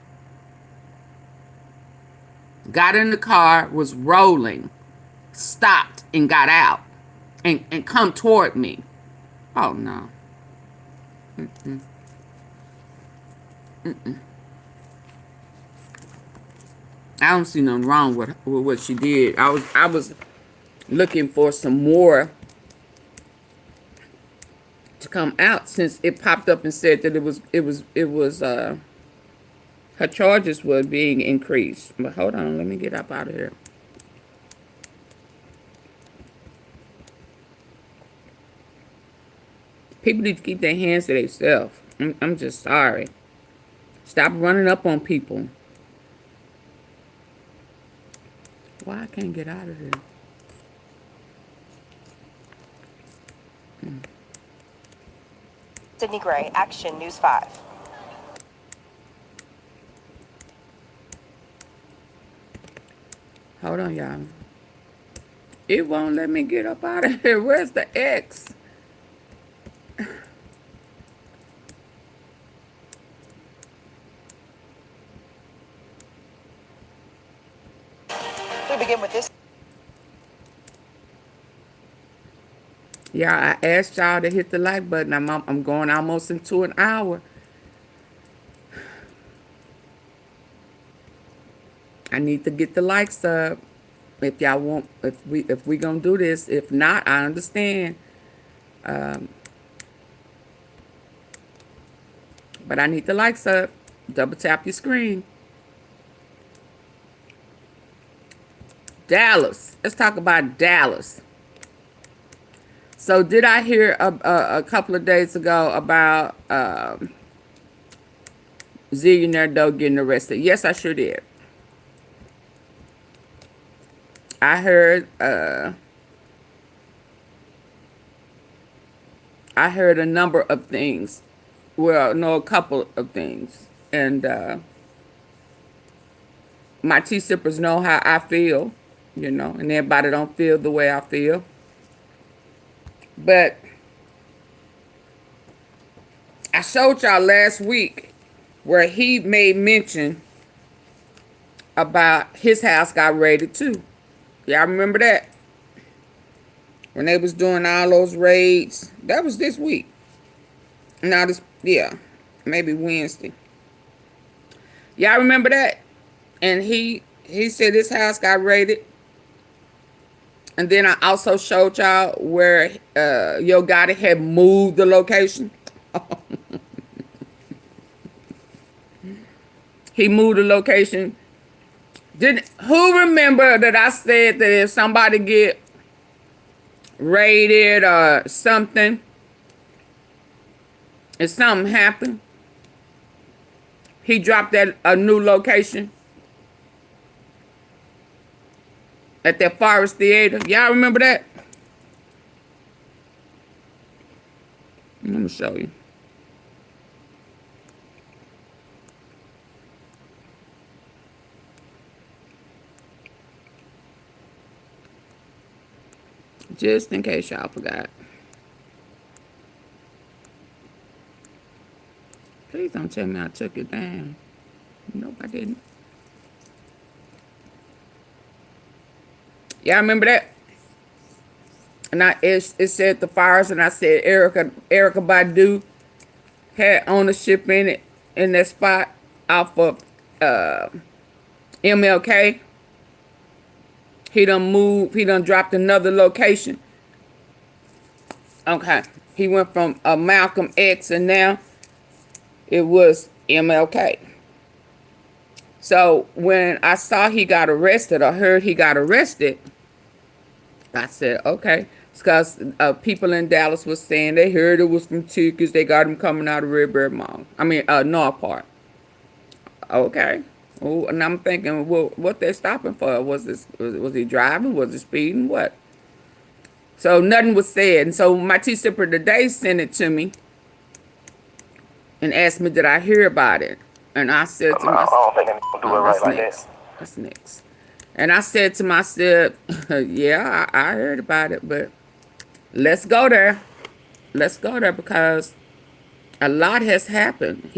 Got in the car, was rolling, stopped and got out and come toward me. Oh no. I don't see nothing wrong with what she did. I was looking for some more to come out since it popped up and said that it was her charges were being increased. But hold on, let me get up out of here. People need to keep their hands to themselves. I'm just sorry. Stop running up on people. Why I can't get out of here? Sydney Gray, Action News 5. Hold on, y'all. It won't let me get up out of here. Where's the X? We begin with this. Yeah, I asked y'all to hit the like button. I'm going almost into an hour. I need to get the likes up. If y'all want, if we gonna do this. If not, I understand. But I need the likes up. Double tap your screen. Dallas. Let's talk about Dallas. So did I hear a couple of days ago about Zillionaire Doe getting arrested? Yes, I sure did. I heard a number of things. Well, no, a couple of things. And my tea sippers know how I feel, you know, and everybody don't feel the way I feel. But I showed y'all last week where he made mention about his house got raided too. Y'all remember that? When they was doing all those raids. That was this week. Now this, yeah, maybe Wednesday. Y'all remember that? And he said his house got raided. And then I also showed y'all where YOGOTTI had moved the location. He moved the location. Who remember that I said that if somebody get raided or something, if something happened, he dropped a new location at that Forest Theater? Y'all remember that? Let me show you. Just in case y'all forgot. Please don't tell me I took it down. Nope, I didn't. Y'all remember that? And it said the fires, and I said Erykah Badu had ownership in it, in that spot off of MLK. He done moved. He done dropped another location. Okay. He went from Malcolm X, and now it was MLK. So when I saw he got arrested, or heard he got arrested, I said, okay. It's because people in Dallas was saying they heard it was from tickets. They got him coming out of Redbird Mall. I mean, North Park. Okay. Oh, and I'm thinking, well, what they stopping for? Was he driving? Was he speeding? What? So nothing was said. And so my tea sipper today sent it to me and asked me, did I hear about it? And I said to myself, I don't think I'm gonna do it right like that. That's next. And I said to myself, yeah, I heard about it, but let's go there. Let's go there because a lot has happened.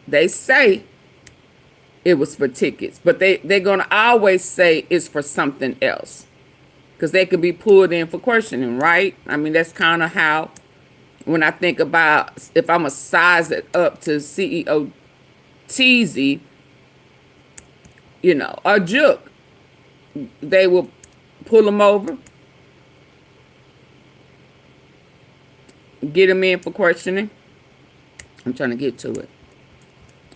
They say it was for tickets, but they're going to always say it's for something else because they could be pulled in for questioning, right? I mean, that's kind of how, when I think about if I'm going to size it up to CEO Teasy, you know, or Juke, they will pull them over, get them in for questioning. I'm trying to get to it.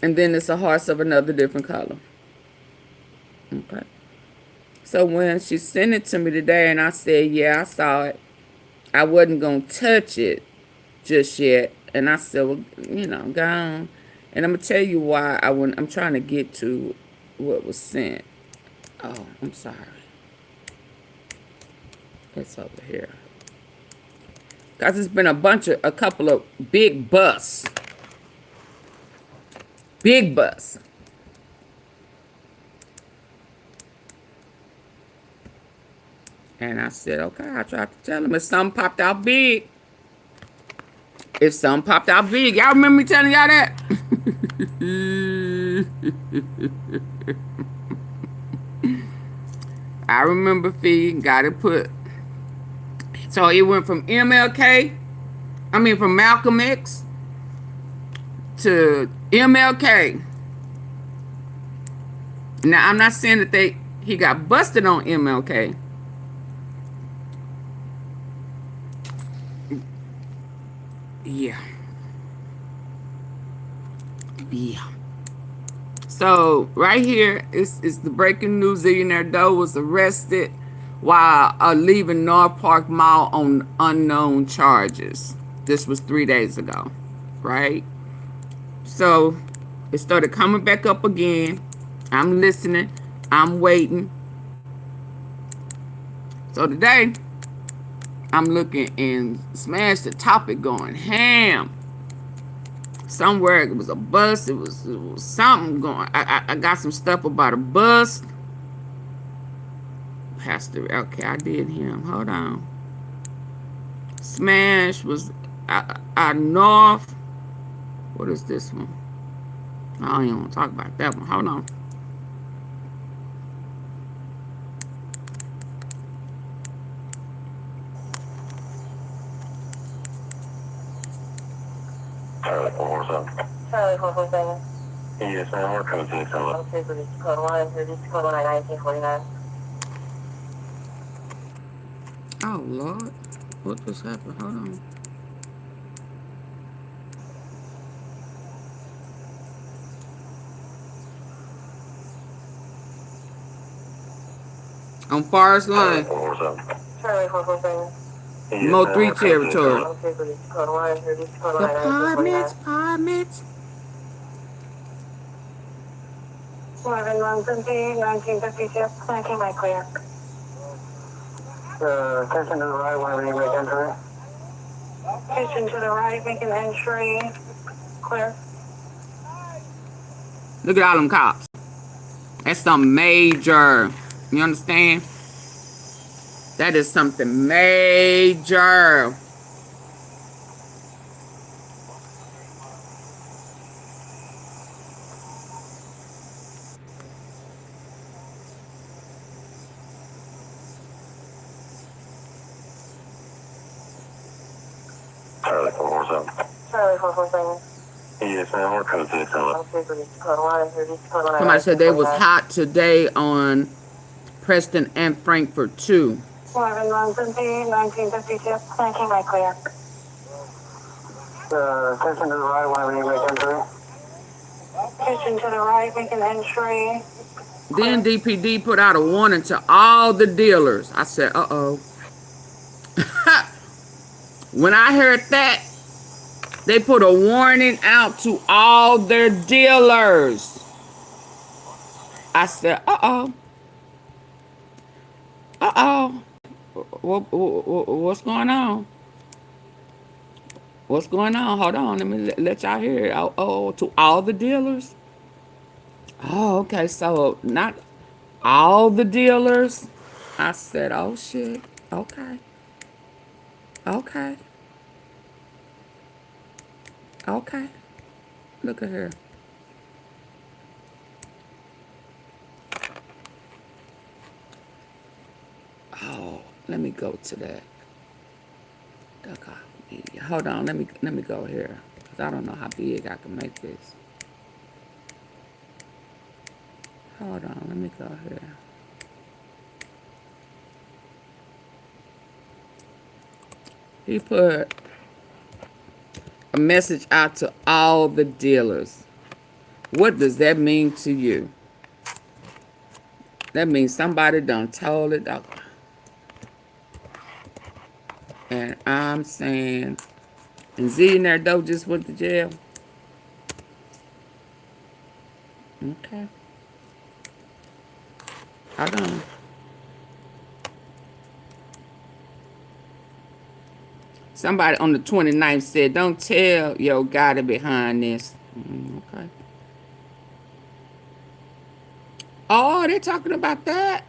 And then it's a horse of another different color. Okay. So when she sent it to me today and I said, yeah, I saw it, I wasn't going to touch it just yet. And I said, well, you know, go on. And I'm going to tell you why I'm trying to get to what was sent. Oh, I'm sorry. It's over here. Because it's been a couple of big busts. Big busts. And I said, okay, I tried to tell him if something popped out big. If something popped out big. Y'all remember me telling y'all that? I remember Fee got it put. So it went from from Malcolm X to MLK. Now, I'm not saying that he got busted on MLK. Yeah. Yeah. So, right here is the breaking news. Zillionaire Doe was arrested while leaving North Park Mall on unknown charges. This was 3 days ago, right? So, it started coming back up again. I'm listening. I'm waiting. So, today, I'm looking and smash the topic going ham. Somewhere it was a bus. It was something going. I got some stuff about a bus. Pastor, okay, I did him. Hold on. Smash was out north. What is this one? I don't even want to talk about that one. Hold on. Charlie 447. Charlie 447. Yes, ma'am. We're coming to the tunnel. Okay, for this code 1, for this code 1, 1949. Oh, Lord. What just happened? Hold on. On Forest Line. Charlie 447. Mo 3 territory. Okay, for this code 1, for this code 1, 1949. Apartments. 1956, 19 by clear. Attention to the right, whenever you make entry. Attention to the right, making entry. Clear. Look at all them cops. That's something major. You understand? That is something major. Charlie 447. Charlie 447. Yes, ma'am. We're coming to the tunnel. Okay, for this code 1, for this code 1. Somebody said they was hot today on Preston and Frankfurt too. 1956, 19 by clear. Attention to the right, whenever you make entry. Attention to the right, making entry. Then DPD put out a warning to all the dealers. I said, uh-oh. When I heard that, they put a warning out to all their dealers. I said, uh-oh. Uh-oh. What's going on? What's going on? Hold on. Let me let y'all hear it. Oh, to all the dealers? Oh, okay. So, not all the dealers? I said, oh, shit. Okay. Okay. Okay. Look at her. Oh, let me go to that. Hold on, let me go here. Cause I don't know how big I can make this. Hold on, let me go here. He put a message out to all the dealers. What does that mean to you? That means somebody done told it. And I'm saying, and Zillionaire Doe just went to jail. Okay. Hold on. Somebody on the 29th said, don't tell YOGOTTI behind this. Okay. Oh, they're talking about that.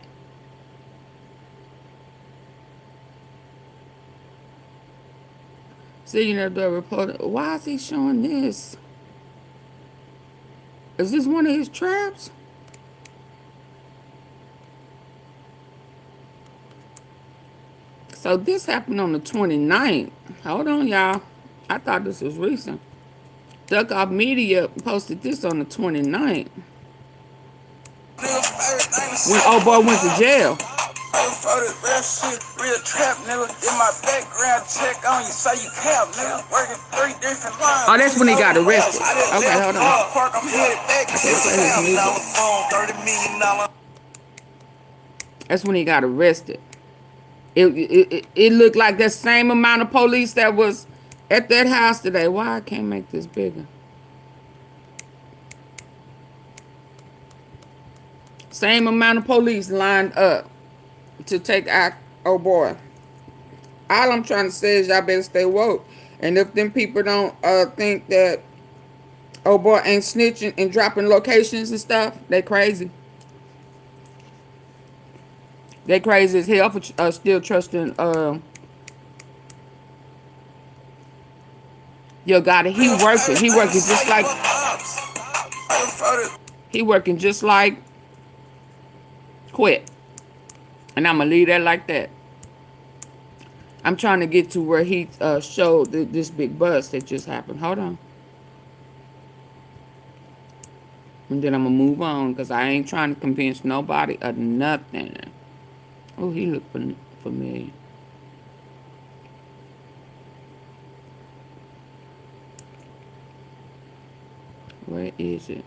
Zillionaire the reporter. Why is he showing this? Is this one of his traps? So this happened on the 29th. Hold on, y'all. I thought this was recent. Duck Off Media posted this on the 29th. When old boy went to jail. Real trap, nigga. In my background check on you, so you cap, nigga. Working 3 different lines. Oh, that's when he got arrested. Okay, hold on. I'm headed back to That's when he got arrested. It looked like that same amount of police that was at that house today. Why I can't make this bigger? Same amount of police lined up to take out oh boy. All I'm trying to say is y'all better stay woke. And if them people don't think that oh boy ain't snitching and dropping locations and stuff, they crazy. They crazy as hell for still trusting YOGOTTI. He working just like Quit. And I'm gonna leave that like that. I'm trying to get to where he showed this big bust that just happened. Hold on. And then I'm gonna move on because I ain't trying to convince nobody of nothing. Oh, he looked familiar. Where is it?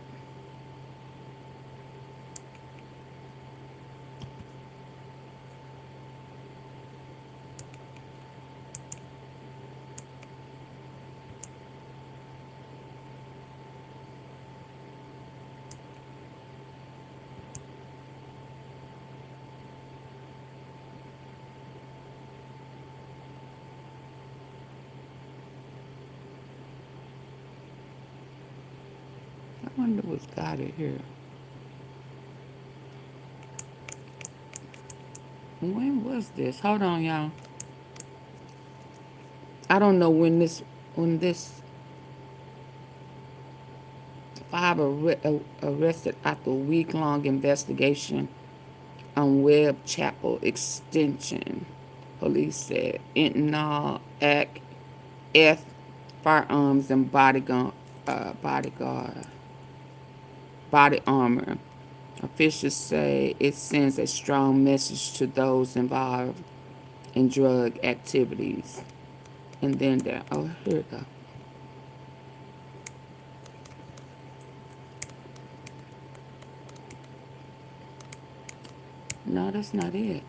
I wonder what's got it here. When was this? Hold on, y'all. I don't know when this 5 arrested after a week-long investigation on Webb Chapel Extension. Police said Intinol, Act, F, firearms, and body armor. Officials say it sends a strong message to those involved in drug activities. And then there, oh, here we go. No, that's not it.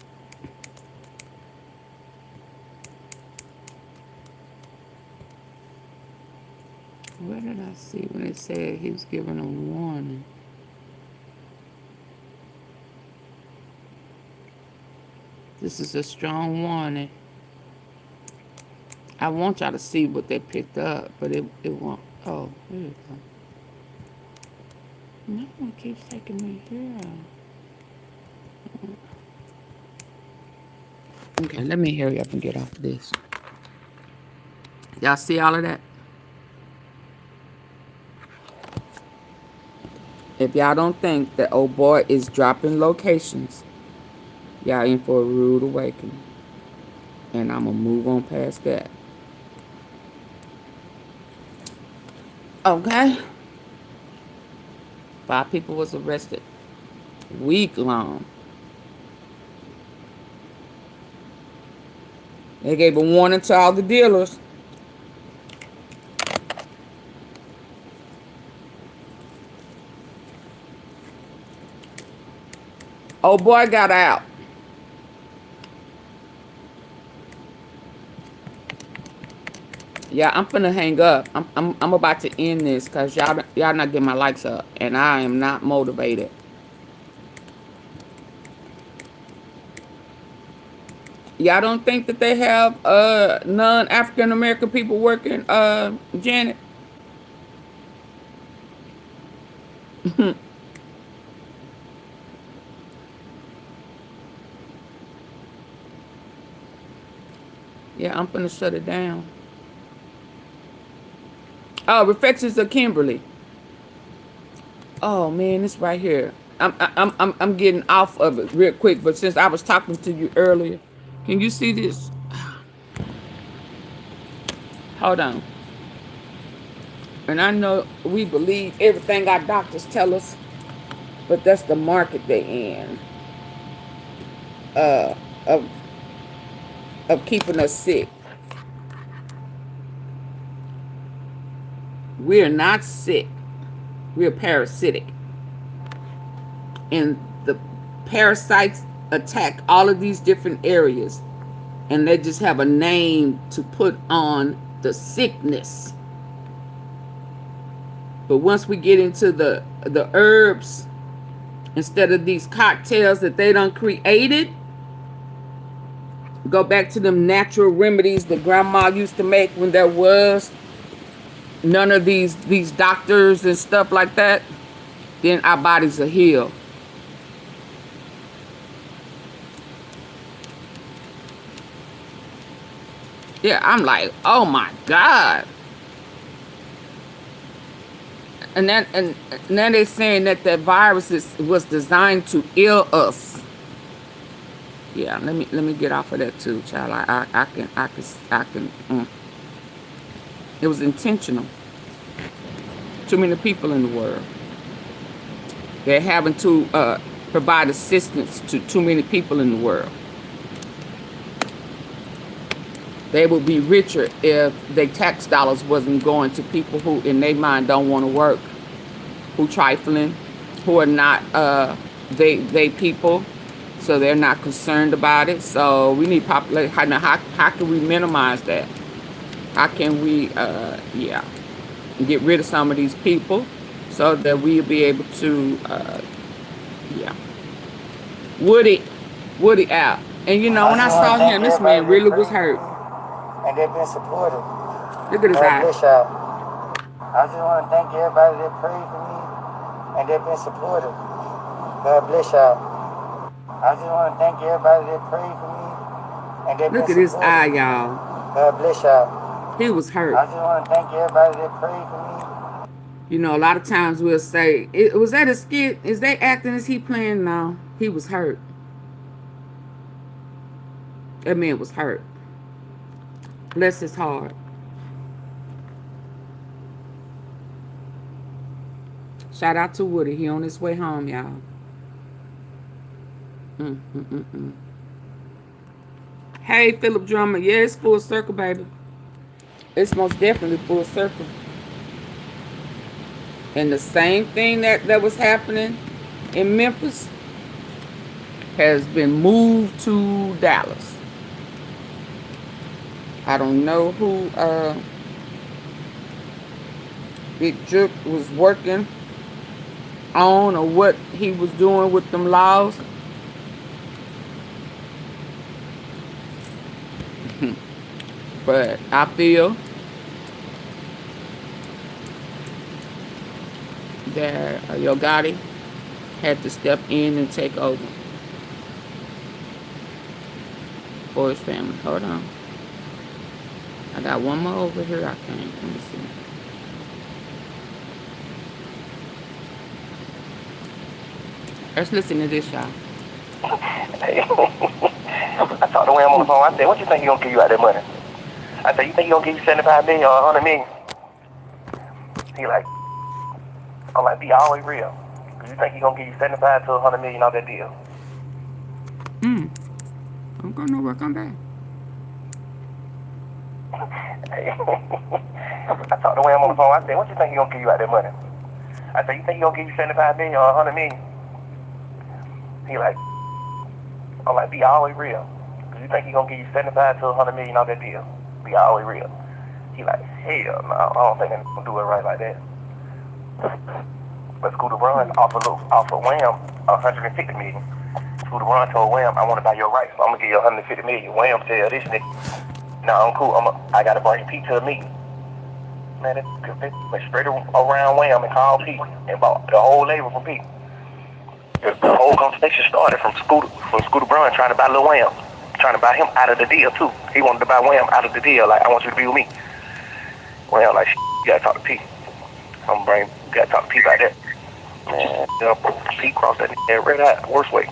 Where did I see when it said he was given a warning? This is a strong warning. I want y'all to see what they picked up, but it won't. Oh, here you go. No one keeps taking me here. Okay, let me hurry up and get off of this. Y'all see all of that? If y'all don't think that old boy is dropping locations, y'all in for a rude awakening. And I'm going to move on past that. Okay. 5 people was arrested. Week long. They gave a warning to all the dealers. Old boy got out. Yeah, I'm finna hang up. I'm about to end this because y'all not getting my likes up, and I am not motivated. Y'all don't think that they have non-African American people working, Janet? Yeah, I'm gonna shut it down. Oh, Reflections of Kimberly. Oh man, it's right here. I'm getting off of it real quick, but since I was talking to you earlier, can you see this? Hold on. And I know we believe everything our doctors tell us, but that's the market they're in. Of keeping us sick. We're not sick. We're parasitic. And the parasites attack all of these different areas. And they just have a name to put on the sickness. But once we get into the herbs, instead of these cocktails that they done created, go back to them natural remedies that grandma used to make when there was none of these doctors and stuff like that, then our bodies are healed. Yeah, I'm like, oh my God. And now they're saying that that virus was designed to ill us. Yeah, let me get off of that too, child. I can. It was intentional. Too many people in the world. They're having to provide assistance to too many people in the world. They would be richer if their tax dollars wasn't going to people who, in their mind, don't want to work, who trifling, who are not they people, so they're not concerned about it. So we need population. How can we minimize that? How can we get rid of some of these people so that we'll be able to Woody out. And you know, when I saw him, this man really was hurt. And they've been supportive. Look at his eyes. I just want to thank everybody that prayed for me, and they've been supportive. God bless y'all. I just want to thank everybody that prayed for me, and they've been supportive. Look at his eye, y'all. God bless y'all. He was hurt. I just want to thank everybody that prayed for me. You know, a lot of times we'll say, was that a skit? Is they acting? Is he playing? No, he was hurt. That man was hurt. Bless his heart. Shout out to Woody. He on his way home, y'all. Hey, Philip Drummer. Yeah, it's full circle, baby. It's most definitely full circle. And the same thing that was happening in Memphis has been moved to Dallas. I don't know who Big Jerk was working on or what he was doing with them laws. But I feel that YOGOTTI had to step in and take over for his family. Hold on. I got one more over here, I think. Let me see. Let's listen to this, y'all. I talked to him on the phone. I said, what you think he gonna give you out that money? I said, you think he gonna give you 75 million or 100 million? He like, I'm like, be always real. You think he gonna give you 75 to 100 million off that deal? I'm gonna work on that. I talked to him on the phone. I said, what you think he gonna give you out that money? I said, you think he gonna give you 75 million or 100 million? He like, I'm like, be always real. You think he gonna give you 75 to 100 million off that deal? Be always real. He like, hell no, I don't think I'm gonna do it right like that. But Scooter Braun off of Wham 150 million. Scooter Braun told Wham, I want to buy your rights, so I'm gonna give you 150 million. Wham tell this nigga, nah, I'm cool. I gotta bring Pete to a meeting. Man, they went straight around Wham and called Pete and bought the whole label from Pete. The whole conversation started from Scooter Braun trying to buy Lil Wham, trying to buy him out of the deal too. He wanted to buy Wham out of the deal. Like, I want you to be with me. Wham like, you gotta talk to Pete. You gotta talk to Pete about that. Man, Pete crossed that nigga red eye, worst way.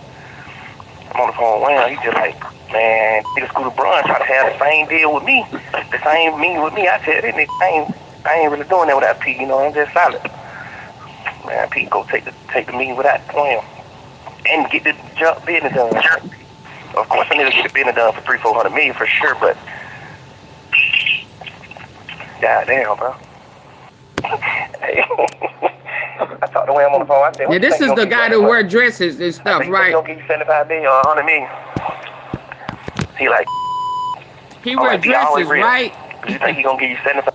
I'm on the phone with Wham. He just like, man, nigga Scooter Braun try to have the same deal with me, the same meeting with me. I said, that nigga, I ain't really doing that without Pete. You know, I'm just silent. Man, Pete go take the meeting without Wham and get the jump business done. Of course, I need to get the business done for $300-400 million for sure, but goddamn, bro. I talked to Wham on the phone. I said, yeah, this is the guy that wear dresses and stuff, right? He'll give you $75 million or $100 million. He like, he wear dresses, right? You think he gonna give you 75?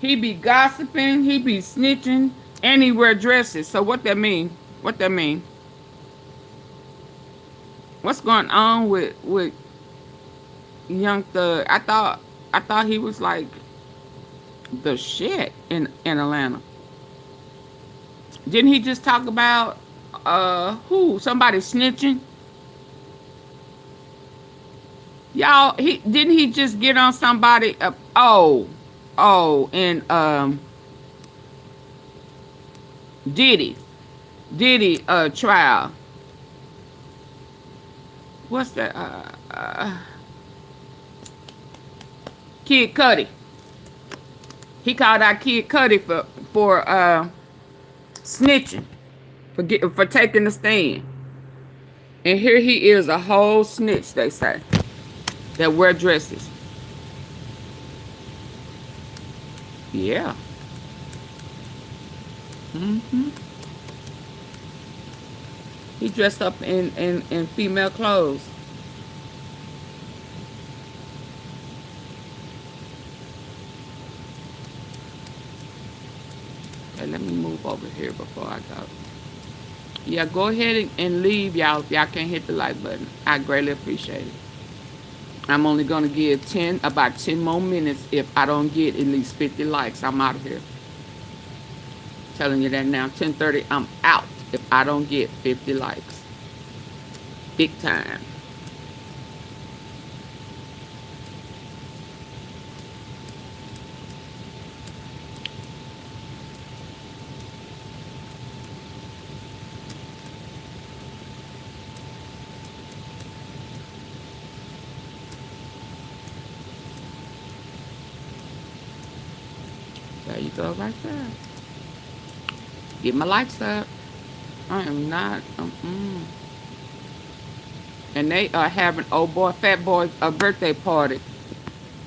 He be gossiping, he be snitching, and he wear dresses. So what that mean? What that mean? What's going on with Young Thug? I thought he was like the shit in Atlanta. Didn't he just talk about somebody snitching? Y'all, didn't he just get on somebody? And Diddy trial. What's that? Kid Cudi. He called out Kid Cudi for snitching, for taking the stand. And here he is, a whole snitch, they say, that wear dresses. Yeah. He dressed up in female clothes. Okay, let me move over here before I go. Yeah, go ahead and leave, y'all, if y'all can't hit the like button. I greatly appreciate it. I'm only going to give about 10 more minutes. If I don't get at least 50 likes, I'm out of here. Telling you that now. 10:30, I'm out if I don't get 50 likes. Big time. There you go, right there. Get my likes up. I am not. And they are having Fat Boy's birthday party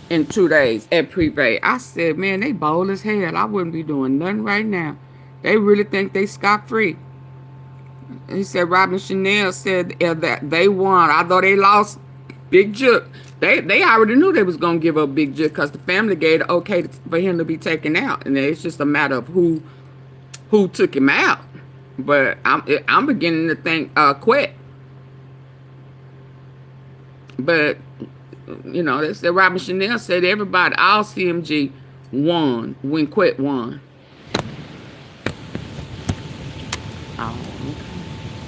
in 2 days at Privé. I said, man, they bold as hell. I wouldn't be doing nothing right now. They really think they scot-free. He said Robin Chanel said that they won, although they lost Big Jook. They already knew they was gonna give up Big Jook because the family gave the okay for him to be taken out, and it's just a matter of who took him out. But I'm beginning to think Quet. But you know, they said Robin Chanel said everybody, all CMG won when Quet won. Oh,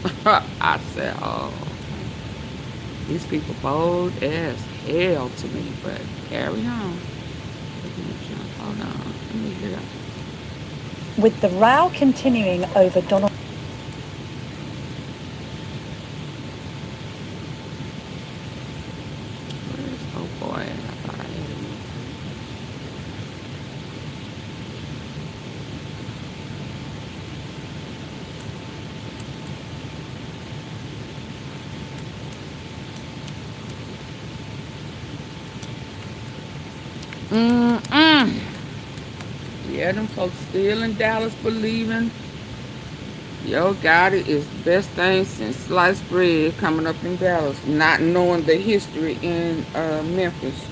okay. I said, oh, these people bold as hell to me, but carry on. Hold on, let me hear. With the row continuing over Donald. Where's, oh boy, I thought I had him. Yeah, them folks still in Dallas believing YOGOTTI is the best thing since sliced bread coming up in Dallas, not knowing the history in Memphis.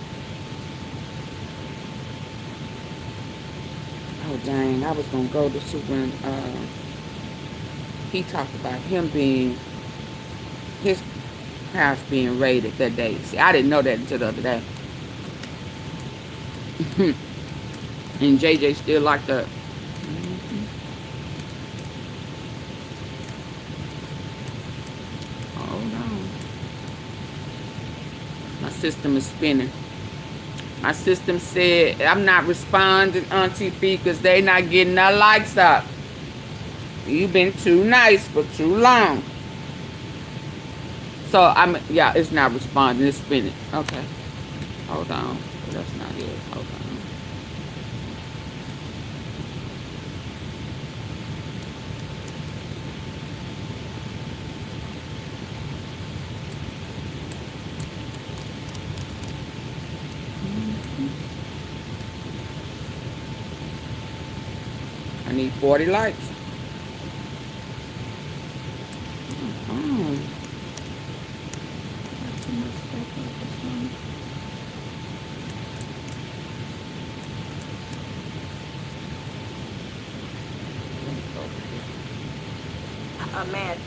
Oh dang, I was gonna go to super. He talked about him being his house being raided that day. See, I didn't know that until the other day. And JJ still locked up. Hold on. My system is spinning. My system said I'm not responding, AunTeaFee, because they not getting our likes up. You've been too nice for too long. So yeah, it's not responding. It's spinning. Okay. Hold on. That's not it. Hold on. I need 40 likes. Man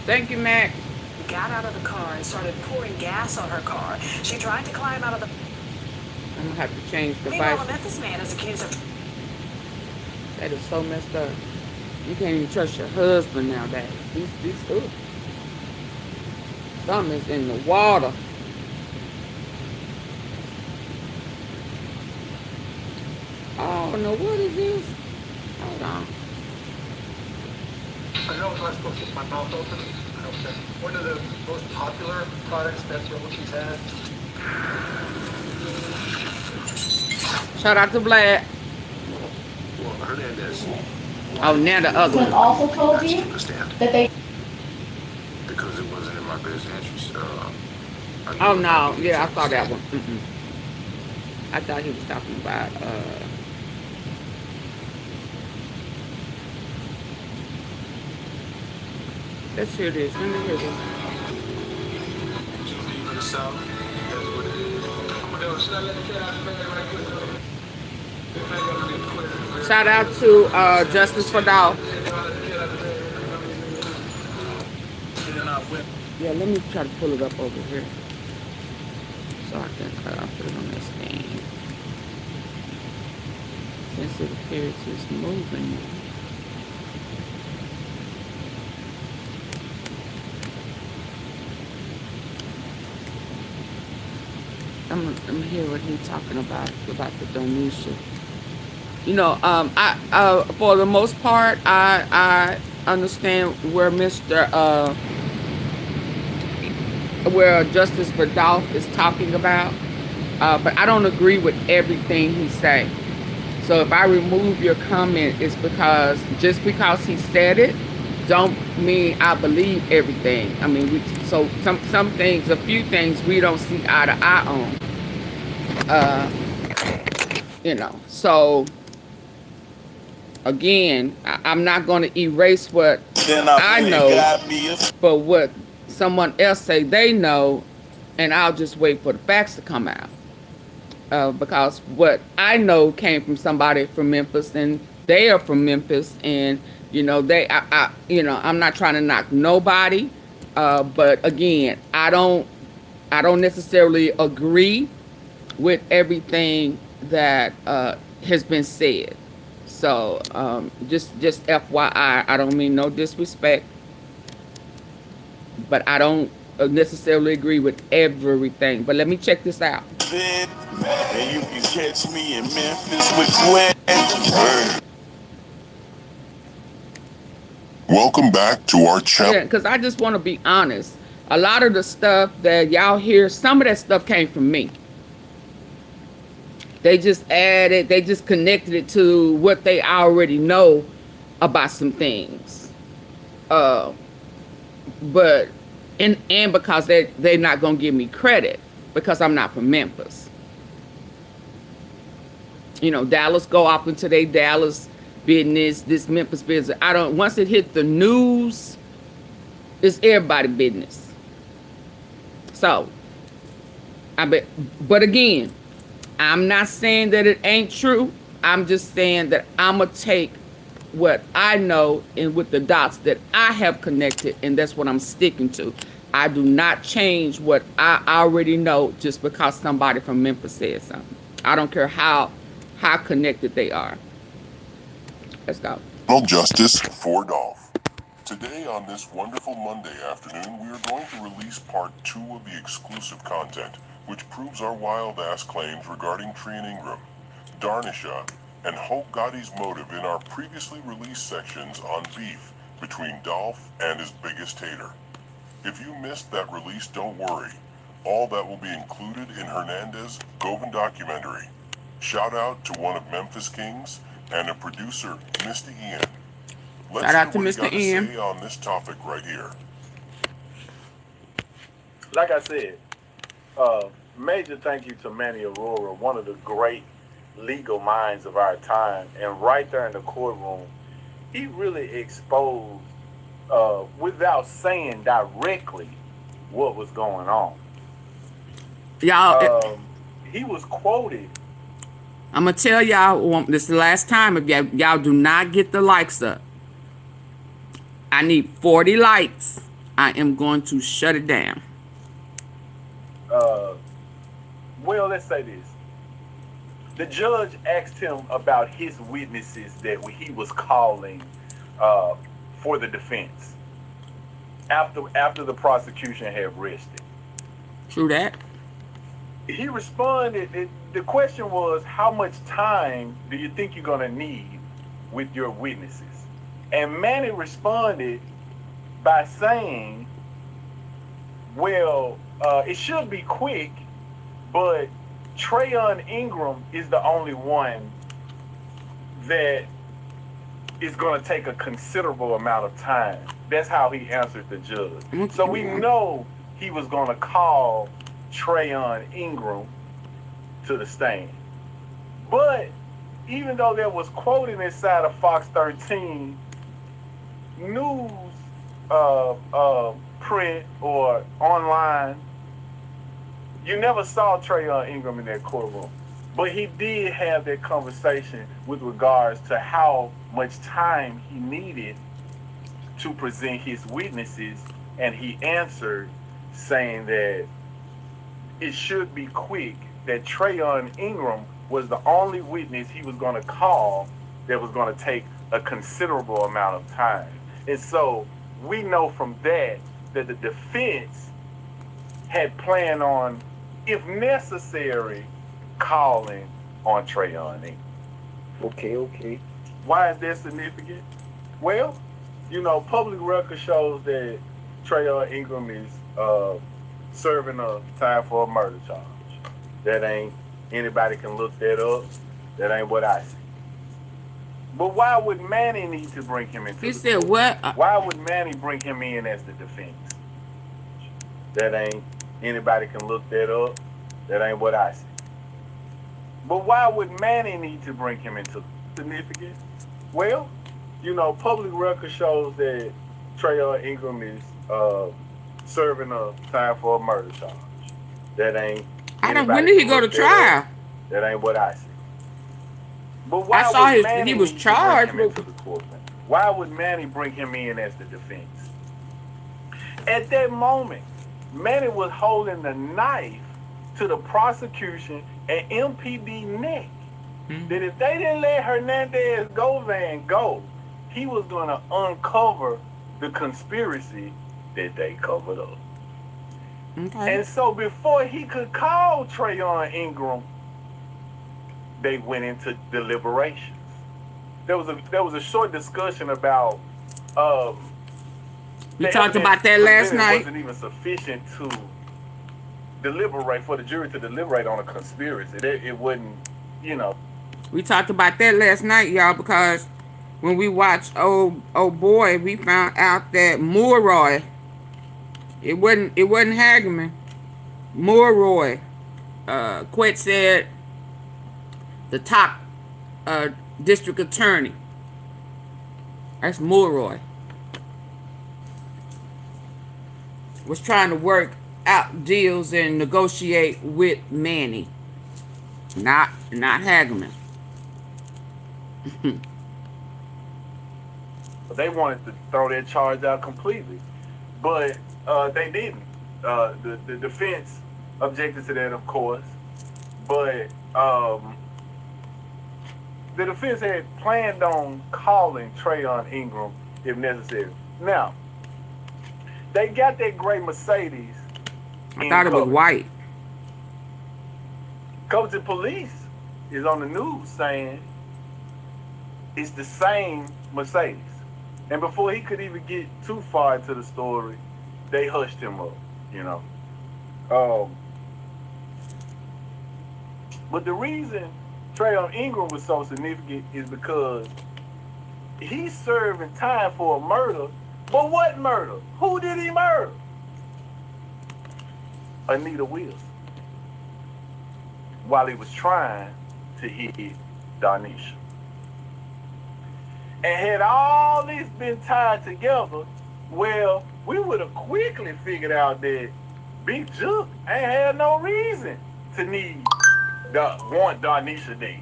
Thank you, Max. got out of the car and started pouring gas on her car. She tried to climb out of the... I'm gonna have to change the Meanwhile, device. a Memphis man is accused of... That is so messed up. You can't even trust your husband nowadays. These something is in the water. Oh no, what is this? Hold on. I know I'm not supposed to keep my mouth open. Okay. One of the most popular products that Realty's has. Shout out to Vlad. Well, Hernandez. Oh, now the other one. Also told you that they. Because it wasn't in my best interest. Oh no, yeah, I saw that one. I thought he was talking about let's hear this. Let me hear this. Shout out to Justice for Dolph. Yeah, let me try to pull it up over here so I can put it on this thing. Since it appears it's moving. I'm gonna hear what he's talking about the donation. You know, I for the most part, I understand where where Justice for Dolph is talking about, but I don't agree with everything he's saying. So if I remove your comment, it's because just because he said it, don't mean I believe everything. I mean, some things, a few things we don't see eye to eye on. You know, so again, I'm not going to erase what I know, but what someone else say they know, and I'll just wait for the facts to come out. Because what I know came from somebody from Memphis, and they are from Memphis, and you know you know, I'm not trying to knock nobody, but again, I don't necessarily agree with everything that has been said. So just FYI, I don't mean no disrespect, but I don't necessarily agree with everything. But let me check this out. And you can catch me in Memphis with Gwen. Welcome back to our channel. Yeah, because I just want to be honest. A lot of the stuff that y'all hear, some of that stuff came from me. They just added, they just connected it to what they already know about some things. But and because they're not gonna give me credit because I'm not from Memphis. You know, Dallas go off into their Dallas business, this Memphis business. Once it hit the news, it's everybody business. So, but again, I'm not saying that it ain't true. I'm just saying that I'm going to take what I know and with the dots that I have connected, and that's what I'm sticking to. I do not change what I already know just because somebody from Memphis said something. I don't care how connected they are. Let's go. Criminal justice for Dolph. Today on this wonderful Monday afternoon, we are going to release part 2 of the exclusive content, which proves our wild-ass claims regarding Trian Ingram, Darnisha, and Hope Gotti's motive in our previously released sections on beef between Dolph and his biggest hater. If you missed that release, don't worry. All that will be included in Hernandez's Govan documentary. Shout out to one of Memphis Kings and a producer, Mr. Ian. Let's Shout out to hear what he Mr. got to Ian. say on this topic right here. Like I said, major thank you to Manny Aurora, one of the great legal minds of our time. And right there in the courtroom, he really exposed, without saying directly, what was going on. Y'all, he was quoted. I'm going to tell y'all, this is the last time, if y'all do not get the likes up, I need 40 likes. I am going to shut it down. Well, let's say this. The judge asked him about his witnesses that he was calling for the defense after the prosecution had rested. True that. He responded, the question was, how much time do you think you're going to need with your witnesses? And Manny responded by saying, well, it should be quick, but Trayon Ingram is the only one that is going to take a considerable amount of time. That's how he answered the judge. So we know he was going to call Trayon Ingram to the stand. But even though that was quoted inside of Fox 13 news, print or online, you never saw Trayon Ingram in that courtroom. But he did have that conversation with regards to how much time he needed to present his witnesses, and he answered saying that it should be quick, that Trayon Ingram was the only witness he was going to call that was going to take a considerable amount of time. And so we know from that the defense had planned on, if necessary, calling on Trayon Ingram. Okay. Why is that significant? Well, you know, public record shows that Trayon Ingram is serving a time for a murder charge. That ain't, anybody can look that up. That ain't what I see. But why would Manny need to bring him into He the said court? what? Why would Manny bring him in as the defense? That ain't, anybody can look that up. That ain't what I see. But why would Manny need to bring him into significance? Well, you know, public record shows that Trayon Ingram is serving a time for a murder charge. That ain't. When did he go to trial? That ain't what I see. But why I saw would Manny he was need to charged bring him with. into the courtroom? Why would Manny bring him in as the defense? At that moment, Manny was holding the knife to the prosecution and MPD neck. That if they didn't let Hernandez Govan go, he was going to uncover the conspiracy that they covered up. Okay. And so before he could call Trayon Ingram, they went into deliberations. There was a short discussion about we talked about that last night. Wasn't even sufficient to deliberate, for the jury to deliberate on a conspiracy. It wasn't, you know. We talked about that last night, y'all, because when we watched Oh Boy, we found out that Mulroy, it wasn't Hageman. Mulroy, Quet said the top district attorney. That's Mulroy. Was trying to work out deals and negotiate with Manny. Not Hageman. They wanted to throw that charge out completely, but they didn't. The defense objected to that, of course, but the defense had planned on calling Trayon Ingram if necessary. Now, they got that gray Mercedes. I thought it was white. Covington police is on the news saying it's the same Mercedes. And before he could even get too far into the story, they hushed him up, you know. But the reason Trayon Ingram was so significant is because he's serving time for a murder. But what murder? Who did he murder? Anita Wilson. While he was trying to hit Darnisha. And had all this been tied together, well, we would have quickly figured out that Big Juke ain't had no reason to want Darnisha dead.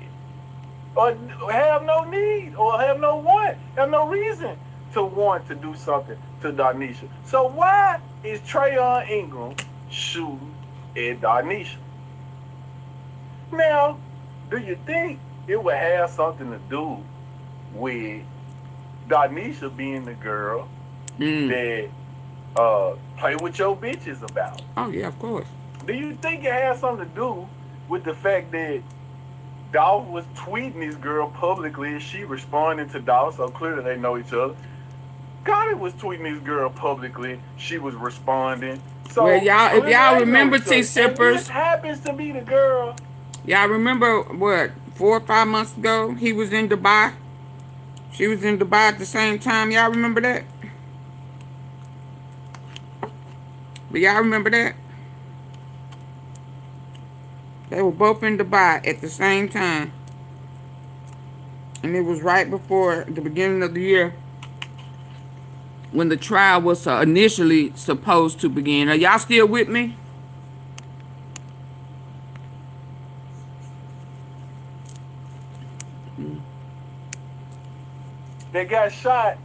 Or have no need, or have no reason to want to do something to Darnisha. So why is Trayon Ingram shooting at Darnisha? Now, do you think it would have something to do with Darnisha being the girl that play with your bitches about? Oh, yeah, of course. Do you think it has something to do with the fact that Dolph was tweeting this girl publicly and she responding to Dolph, so clearly they know each other? Gotti was tweeting this girl publicly, she was responding. So well, y'all, if y'all remember T-Sippers, this happens to be the girl. Y'all remember what, 4 or 5 months ago, he was in Dubai? She was in Dubai at the same time. Y'all remember that? But y'all remember that? They were both in Dubai at the same time. And it was right before the beginning of the year when the trial was initially supposed to begin. Are y'all still with me? They got shot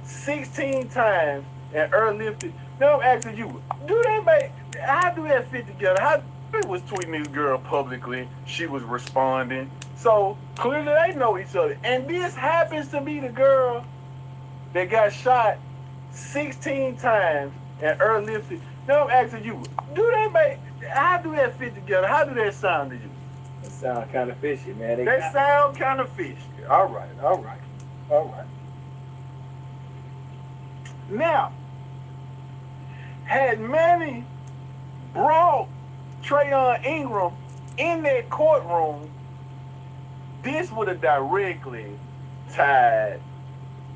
16 times and airlifted. Now I'm asking you, how do that fit together? How they was tweeting this girl publicly, she was responding. So clearly they know each other. And this happens to be the girl that got shot 16 times and airlifted. Now I'm asking you, how do that fit together? How do that sound to you? That sound kind of fishy, man. That sound kind of fishy. All right. Now, had Manny brought Trayon Ingram in that courtroom, this would have directly tied,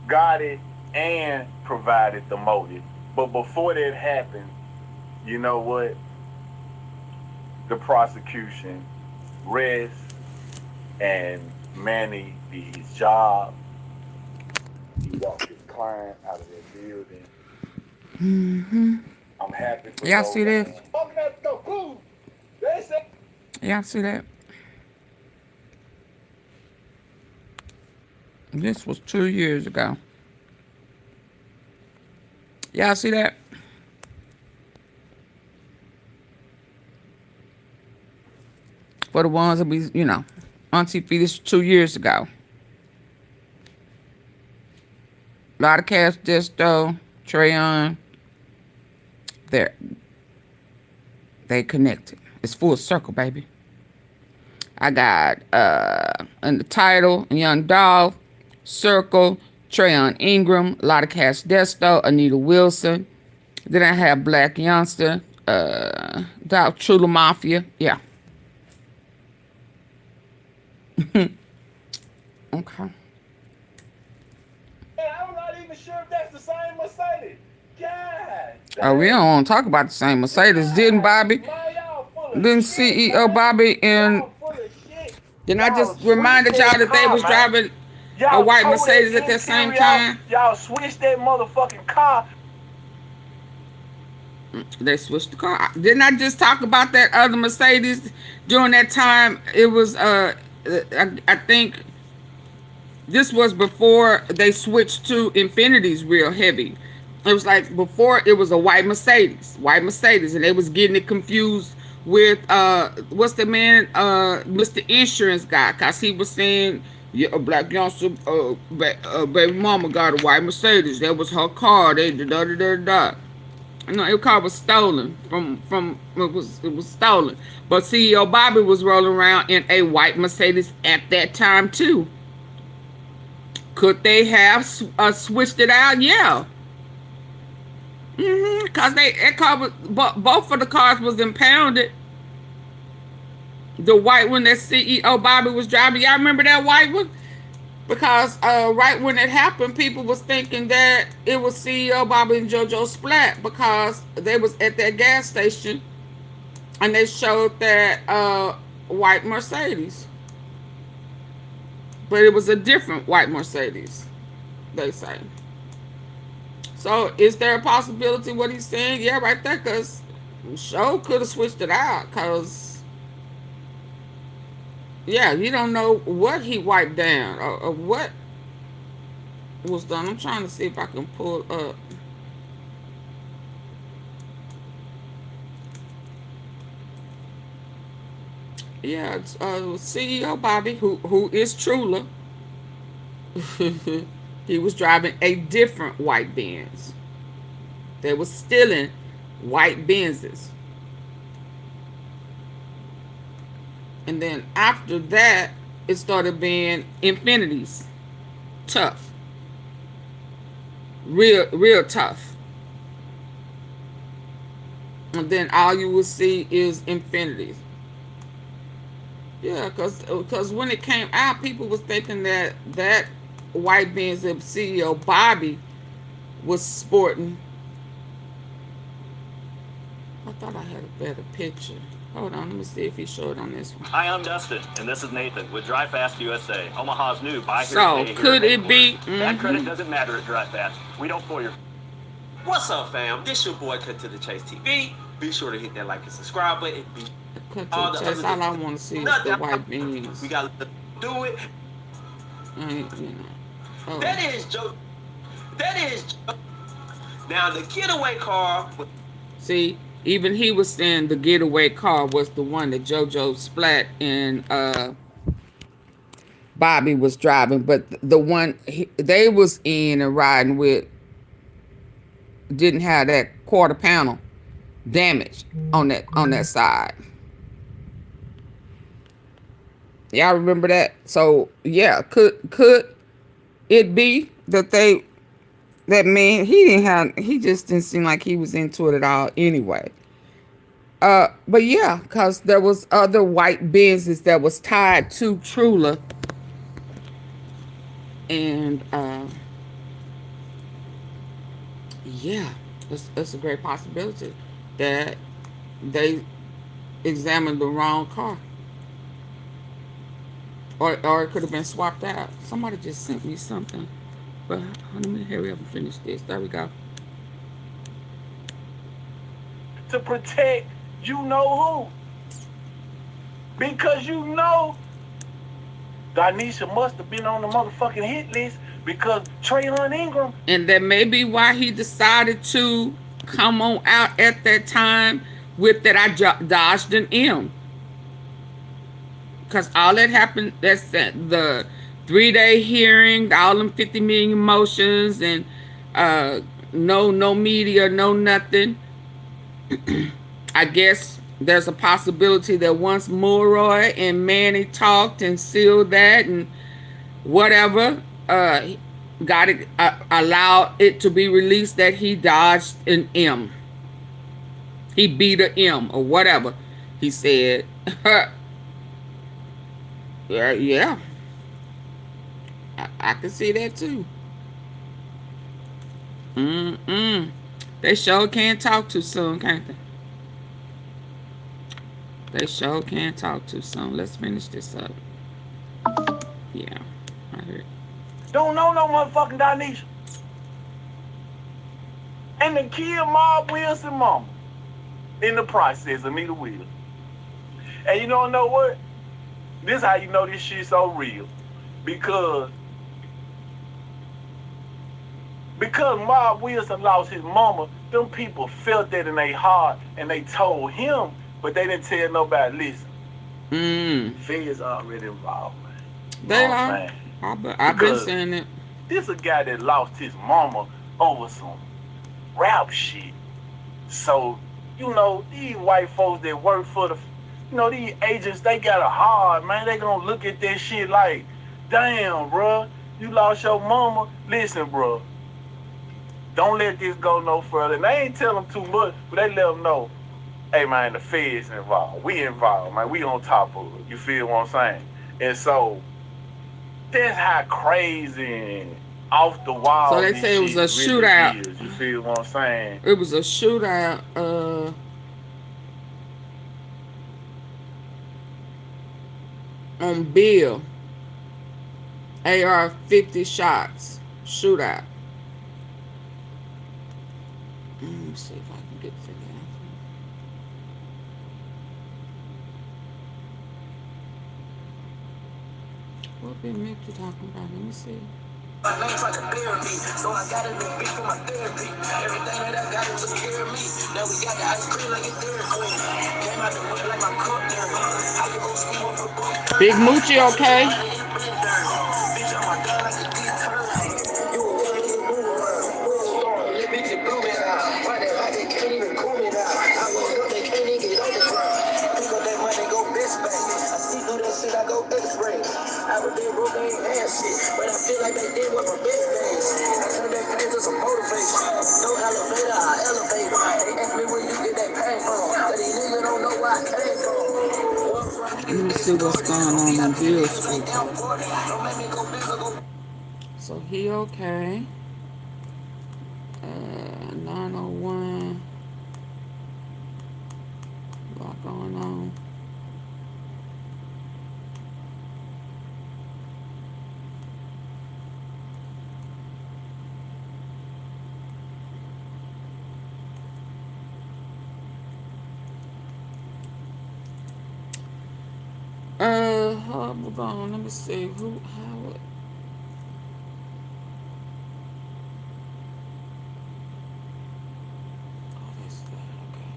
got it, and provided the motive. But before that happened, you know what? The prosecution rests and Manny did his job. He walked his client out of that building. I'm happy for y'all see this? Y'all see that? This was 2 years ago. Y'all see that? For the ones that be, you know, AunTeaFee, this was 2 years ago. A lot of cats, Desto, Trayon, they connected. It's full circle, baby. I got in the title, YOUNGDOLPH, Circle, Trayon Ingram, a lot of cats, Desto, Anita Wilson. Then I have BLACYOUNGSTA, Chula Mafia. Yeah. Okay. I'm not even sure if that's the same Mercedes. God. Oh, we don't want to talk about the same Mercedes. Didn't Bobby? Didn't CEO Bobby and... Then I just reminded y'all that they was driving a white Mercedes at that same time. Y'all switched that motherfucking car. They switched the car. Didn't I just talk about that other Mercedes during that time? It was I think this was before they switched to Infinities real heavy. It was like before it was a white Mercedes, and they was getting it confused with what's the man, Mr. Insurance guy, cause he was saying, yeah, a black youngster, baby mama got a white Mercedes. That was her car. They da da da da. No, her car was stolen from it was stolen. But CEO Bobby was rolling around in a white Mercedes at that time too. Could they have switched it out? Yeah. Cause that car was, both of the cars was impounded. The white one that CEO Bobby was driving, y'all remember that white one? Because right when it happened, people was thinking that it was CEO Bobby and JoJo Splat because they was at that gas station and they showed that white Mercedes. But it was a different white Mercedes, they say. So is there a possibility what he's saying? Yeah, right there, because Show could have switched it out because, yeah, you don't know what he wiped down or what was done. I'm trying to see if I can pull up. Yeah, it's CEO Bobby, who is Trula. He was driving a different white Benz. They were stealing white Benzes. And then after that, it started being Infinities. Tough. Real tough. And then all you will see is Infinities. Yeah, because when it came out, people was thinking that that white Benz that CEO Bobby was sporting. I thought I had a better picture. Hold on, let me see if he showed on this one. Hi, I'm Dustin, and this is Nathan with Drive Fast USA, Omaha's new buy here, so pay here, could it be? That credit doesn't matter at Drive Fast. We don't fool your. What's up, fam? This your boy Cut to the Chase TV. Be sure to hit that like and subscribe button. Cut to the chase. All I want to see is the white beans. We gotta do it. You know. Oh. That is Joe. Now the getaway car. See, even he was saying the getaway car was the one that JoJo Splat and Bobby was driving, but the one they was in and riding with didn't have that quarter panel damage on that side. Y'all remember that? So yeah, could it be that he just didn't seem like he was into it at all anyway. But yeah, because there was other white Benzes that was tied to Trula. And yeah, it's a great possibility that they examined the wrong car. Or it could have been swapped out. Somebody just sent me something. But let me hurry up and finish this. There we go. To protect you know who. Because you know Danisha must have been on the motherfucking hit list because Trayon Ingram. And that may be why he decided to come on out at that time with that I dodged an M. Because all that happened, that's the 3-day hearing, all them 50 million motions, and no media, no nothing. I guess there's a possibility that once Mulroy and Manny talked and sealed that and whatever, got it, allowed it to be released that he dodged an M. He beat a M or whatever he said. Yeah. I can see that too. They sure can't talk too soon, can't they? They sure can't talk too soon. Let's finish this up. Yeah, I heard. Don't know no motherfucking Danisha. And the kid Mob Wilson mama. in the process, Anita Williams. And you don't know what? This how you know this shit so real. Because Mark Wilson lost his mama, them people felt that in their heart and they told him, but they didn't tell nobody, listen. Feds already involved, man. They are. I've been saying it. This a guy that lost his mama over some rap shit. So, you know, these white folks that work for the, you know, these agents, they got a hard, man. They gonna look at that shit like, damn, bruh, you lost your mama. Listen, bruh, don't let this go no further. And they ain't tell them too much, but they let them know, hey, man, the feds involved. We involved, man. We on top of it. You feel what I'm saying? And so, that's how crazy and off the wall. So they say it was a shootout. Is. You feel what I'm saying? It was a shootout. On Bill. AR-50 shots. Shootout. Let me see if I can get to that. What been Mickey talking about? Let me see. My name tried to bury me, so I got a new bitch for my therapy. Everything that I got, it took care of me. Now we got the ice cream like a Dairy Queen. Came out the wood like my cook there. I can go school for book. Big Moochie, okay? Bitch, on my gun like a D-turn. You a one little move around. Little bitch, you blew me out. Why they can't even cool me now? I woke up, they can't even get on the ground. Pick up that money, go best bank. I see through that shit, I go X-ray. I was there broke, they ain't had shit, but I feel like they did what my best days. I turned that pain to some motivation. No elevator, I elevate. They ask me where you get that pain from, but these niggas don't know where I came from. Let me see what's going on Bill Street. So he okay. 901. A lot going on. Hold on, let me see how it. Oh, that's that, okay.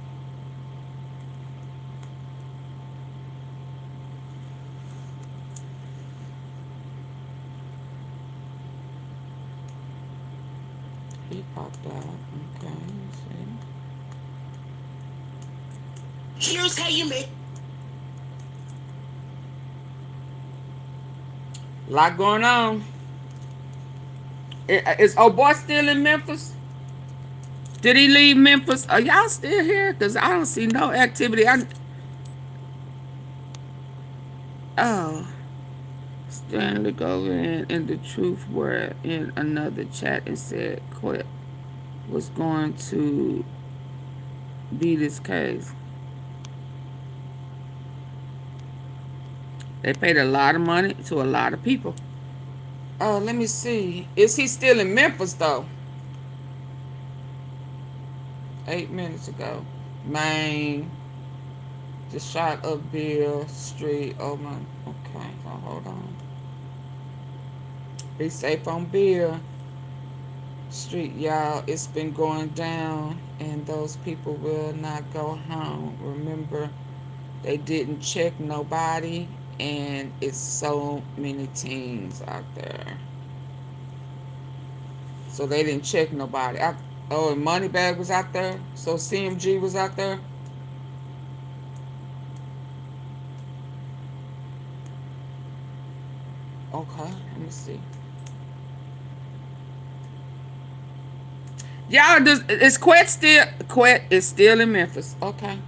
He popped out, okay, let's see. Here's how you make. A lot going on. Is old boy still in Memphis? Did he leave Memphis? Are y'all still here? Because I don't see no activity. Oh. Stanley go in the truth were in another chat and said Quet was going to be this case. They paid a lot of money to a lot of people. Oh, let me see. Is he still in Memphis, though? 8 minutes ago. Maine. Just shot up Bill Street. Oh, my. Okay, so hold on. Be safe on Bill Street, y'all. It's been going down, and those people will not go home. Remember, they didn't check nobody. And it's so many teens out there. So they didn't check nobody. Oh, and Moneybag was out there. So CMG was out there. Okay, let me see. Y'all, is Quet still? Quet is still in Memphis. Okay.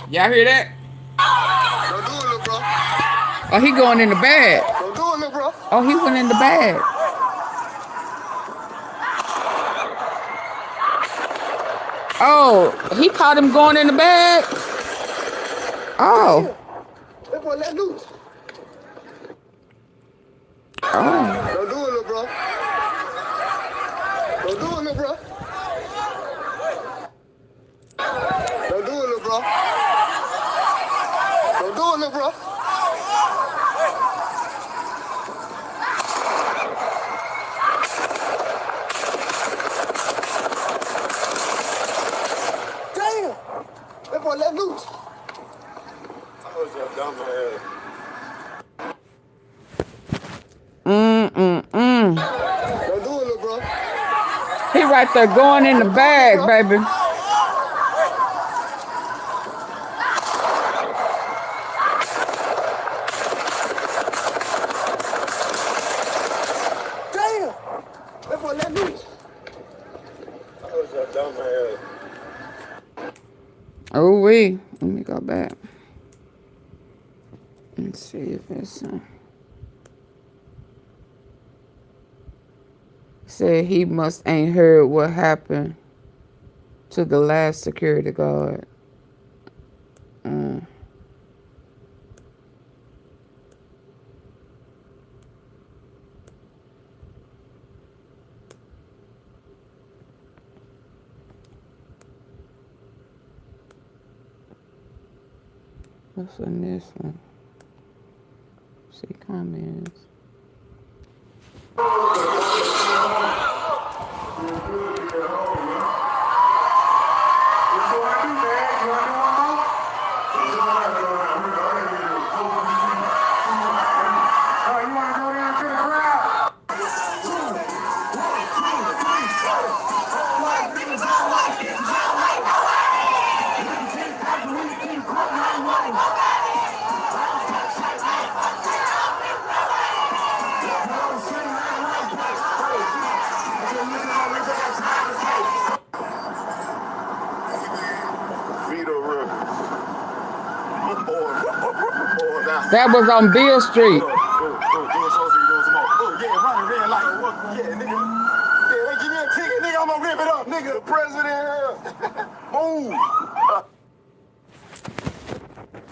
Y'all hear that? Don't do it, little bro. Oh, he going in the bag. Don't do it, little bro. Oh, he went in the bag. Oh, he caught him going in the bag. Oh. That boy let loose. Oh. Don't do it, little bro. Don't do it, little bro. Don't do it, little bro. Don't do it, little bro. Damn! That boy let loose. I was just dumb ass. Don't do it, little bro. He right there going in the bag, baby. Damn! That boy let loose. I was just dumb ass. Oh, wait. Let me go back. Let's see if it's... Said he must ain't heard what happened to the last security guard. What's in this one? See comments. That was on Beale Street. The president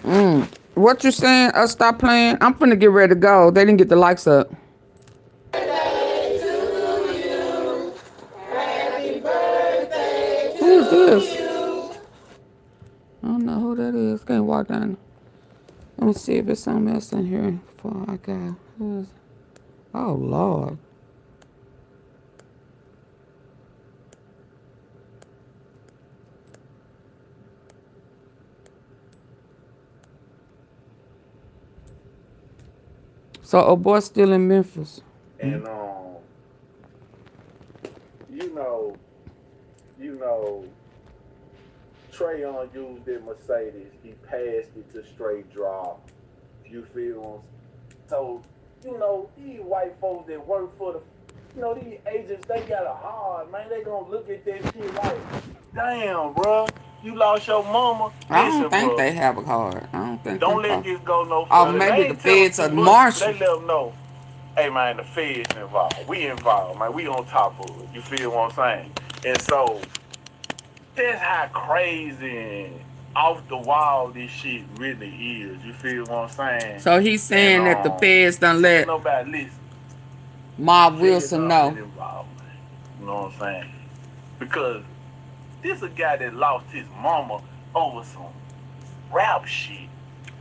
Move. What you saying? Stop playing. I'm finna get ready to go. They didn't get the likes up. Who is this? I don't know who that is. Can't walk down. Let me see if there's something else in here before I go. Who is? Oh Lord. So a boy still in Memphis. And you know, Trayon used that Mercedes. He passed it to straight drop. You feel? So, you know, these white folks that work for the, you know, these agents, they got it hard, man. They gonna look at that shit like, damn, bro, you lost your mama. I don't think they have a card. I don't think. Don't let this go no further. Oh, maybe the feds are marshal. They let them know, hey, man, the feds involved. We involved, man. We on top of it. You feel what I'm saying? And so, that's how crazy off the wall this shit really is. You feel what I'm saying? So he's saying that the feds done let nobody listen. Mob Wilson know. Involved, you know what I'm saying? Because this a guy that lost his mama over some rap shit.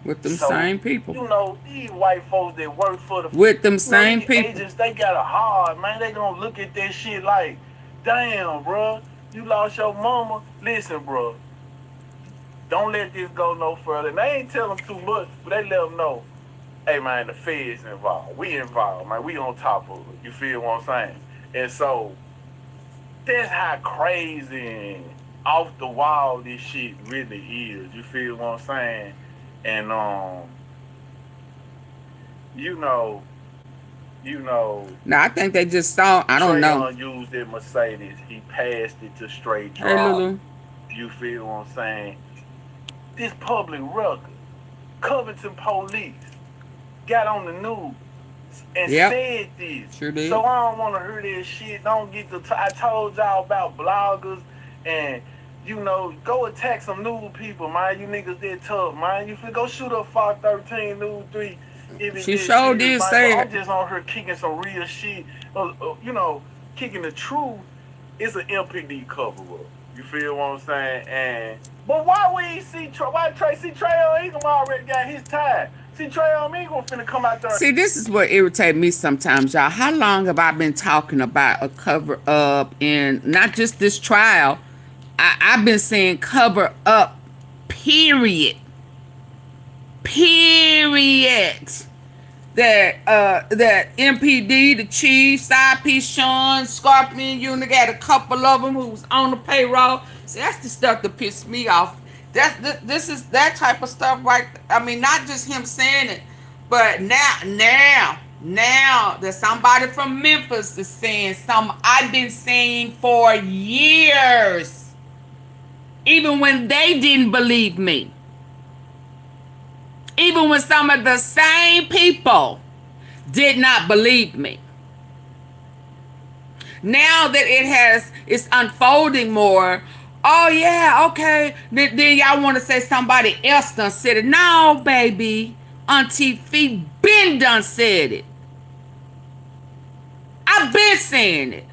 With them same people. You know, these white folks that work for the... With them same people. Agents, they got it hard, man. They gonna look at that shit like, damn, bro, you lost your mama. Listen, bro, don't let this go no further. And they ain't tell them too much, but they let them know, hey, man, the feds involved. We involved, man. We on top of it. You feel what I'm saying? And so, that's how crazy off the wall this shit really is. You feel what I'm saying? And, you know. Now, I think they just saw, I don't know. Trayon used that Mercedes. He passed it to straight drop. Hey, Lulu. You feel what I'm saying? This public record, Covington police got on the news and said this. Sure did. So I don't want to hear this shit. Don't get the. I told y'all about bloggers and you know, go attack some nude people, man. You niggas did tough, man. You finna go shoot up 513 nude 3. If it She get sure serious, did man. say But it. I'm just on her kicking some real shit. You know, kicking the truth is an MPD cover up. You feel what I'm saying? But why we ain't see why Tracy Trail Ingram already got his time? See, Trail Ingram finna come out there. See, this is what irritates me sometimes, y'all. How long have I been talking about a cover up in not just this trial? I've been saying cover up, period. Period. That MPD, the Chief, Side P Sean, Scorpion Unit, got a couple of them who was on the payroll. See, that's the stuff that pissed me off. This is that type of stuff, right? I mean, not just him saying it, but now that somebody from Memphis is saying something I've been saying for years, even when they didn't believe me. Even when some of the same people did not believe me. Now that it's unfolding more, oh yeah, okay, then y'all want to say somebody else done said it. No, baby, AunTeaFee been done said it. I've been saying it.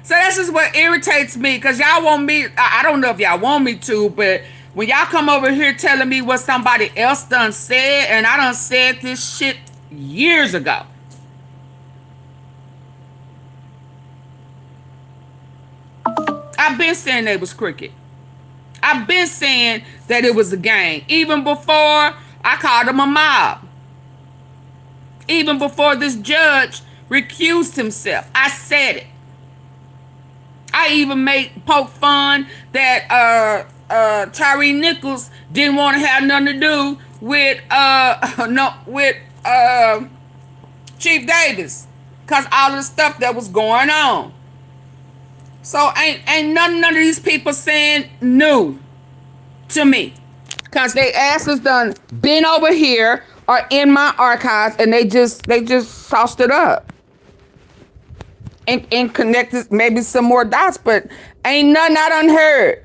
So that's just what irritates me, because y'all want me, I don't know if y'all want me to, but when y'all come over here telling me what somebody else done said, and I done said this shit years ago. I've been saying they was crooked. I've been saying that it was a gang. Even before I called them a mob. Even before this judge recused himself. I said it. I even poke fun that Tyree Nichols didn't want to have nothing to do with Chief Davis, cause all the stuff that was going on. So ain't none of these people saying new to me, cause they asses done been over here or in my archives, and they just sauced it up and connected maybe some more dots, but ain't nothing I done heard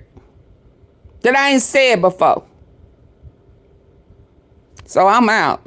that I ain't said before. So I'm out.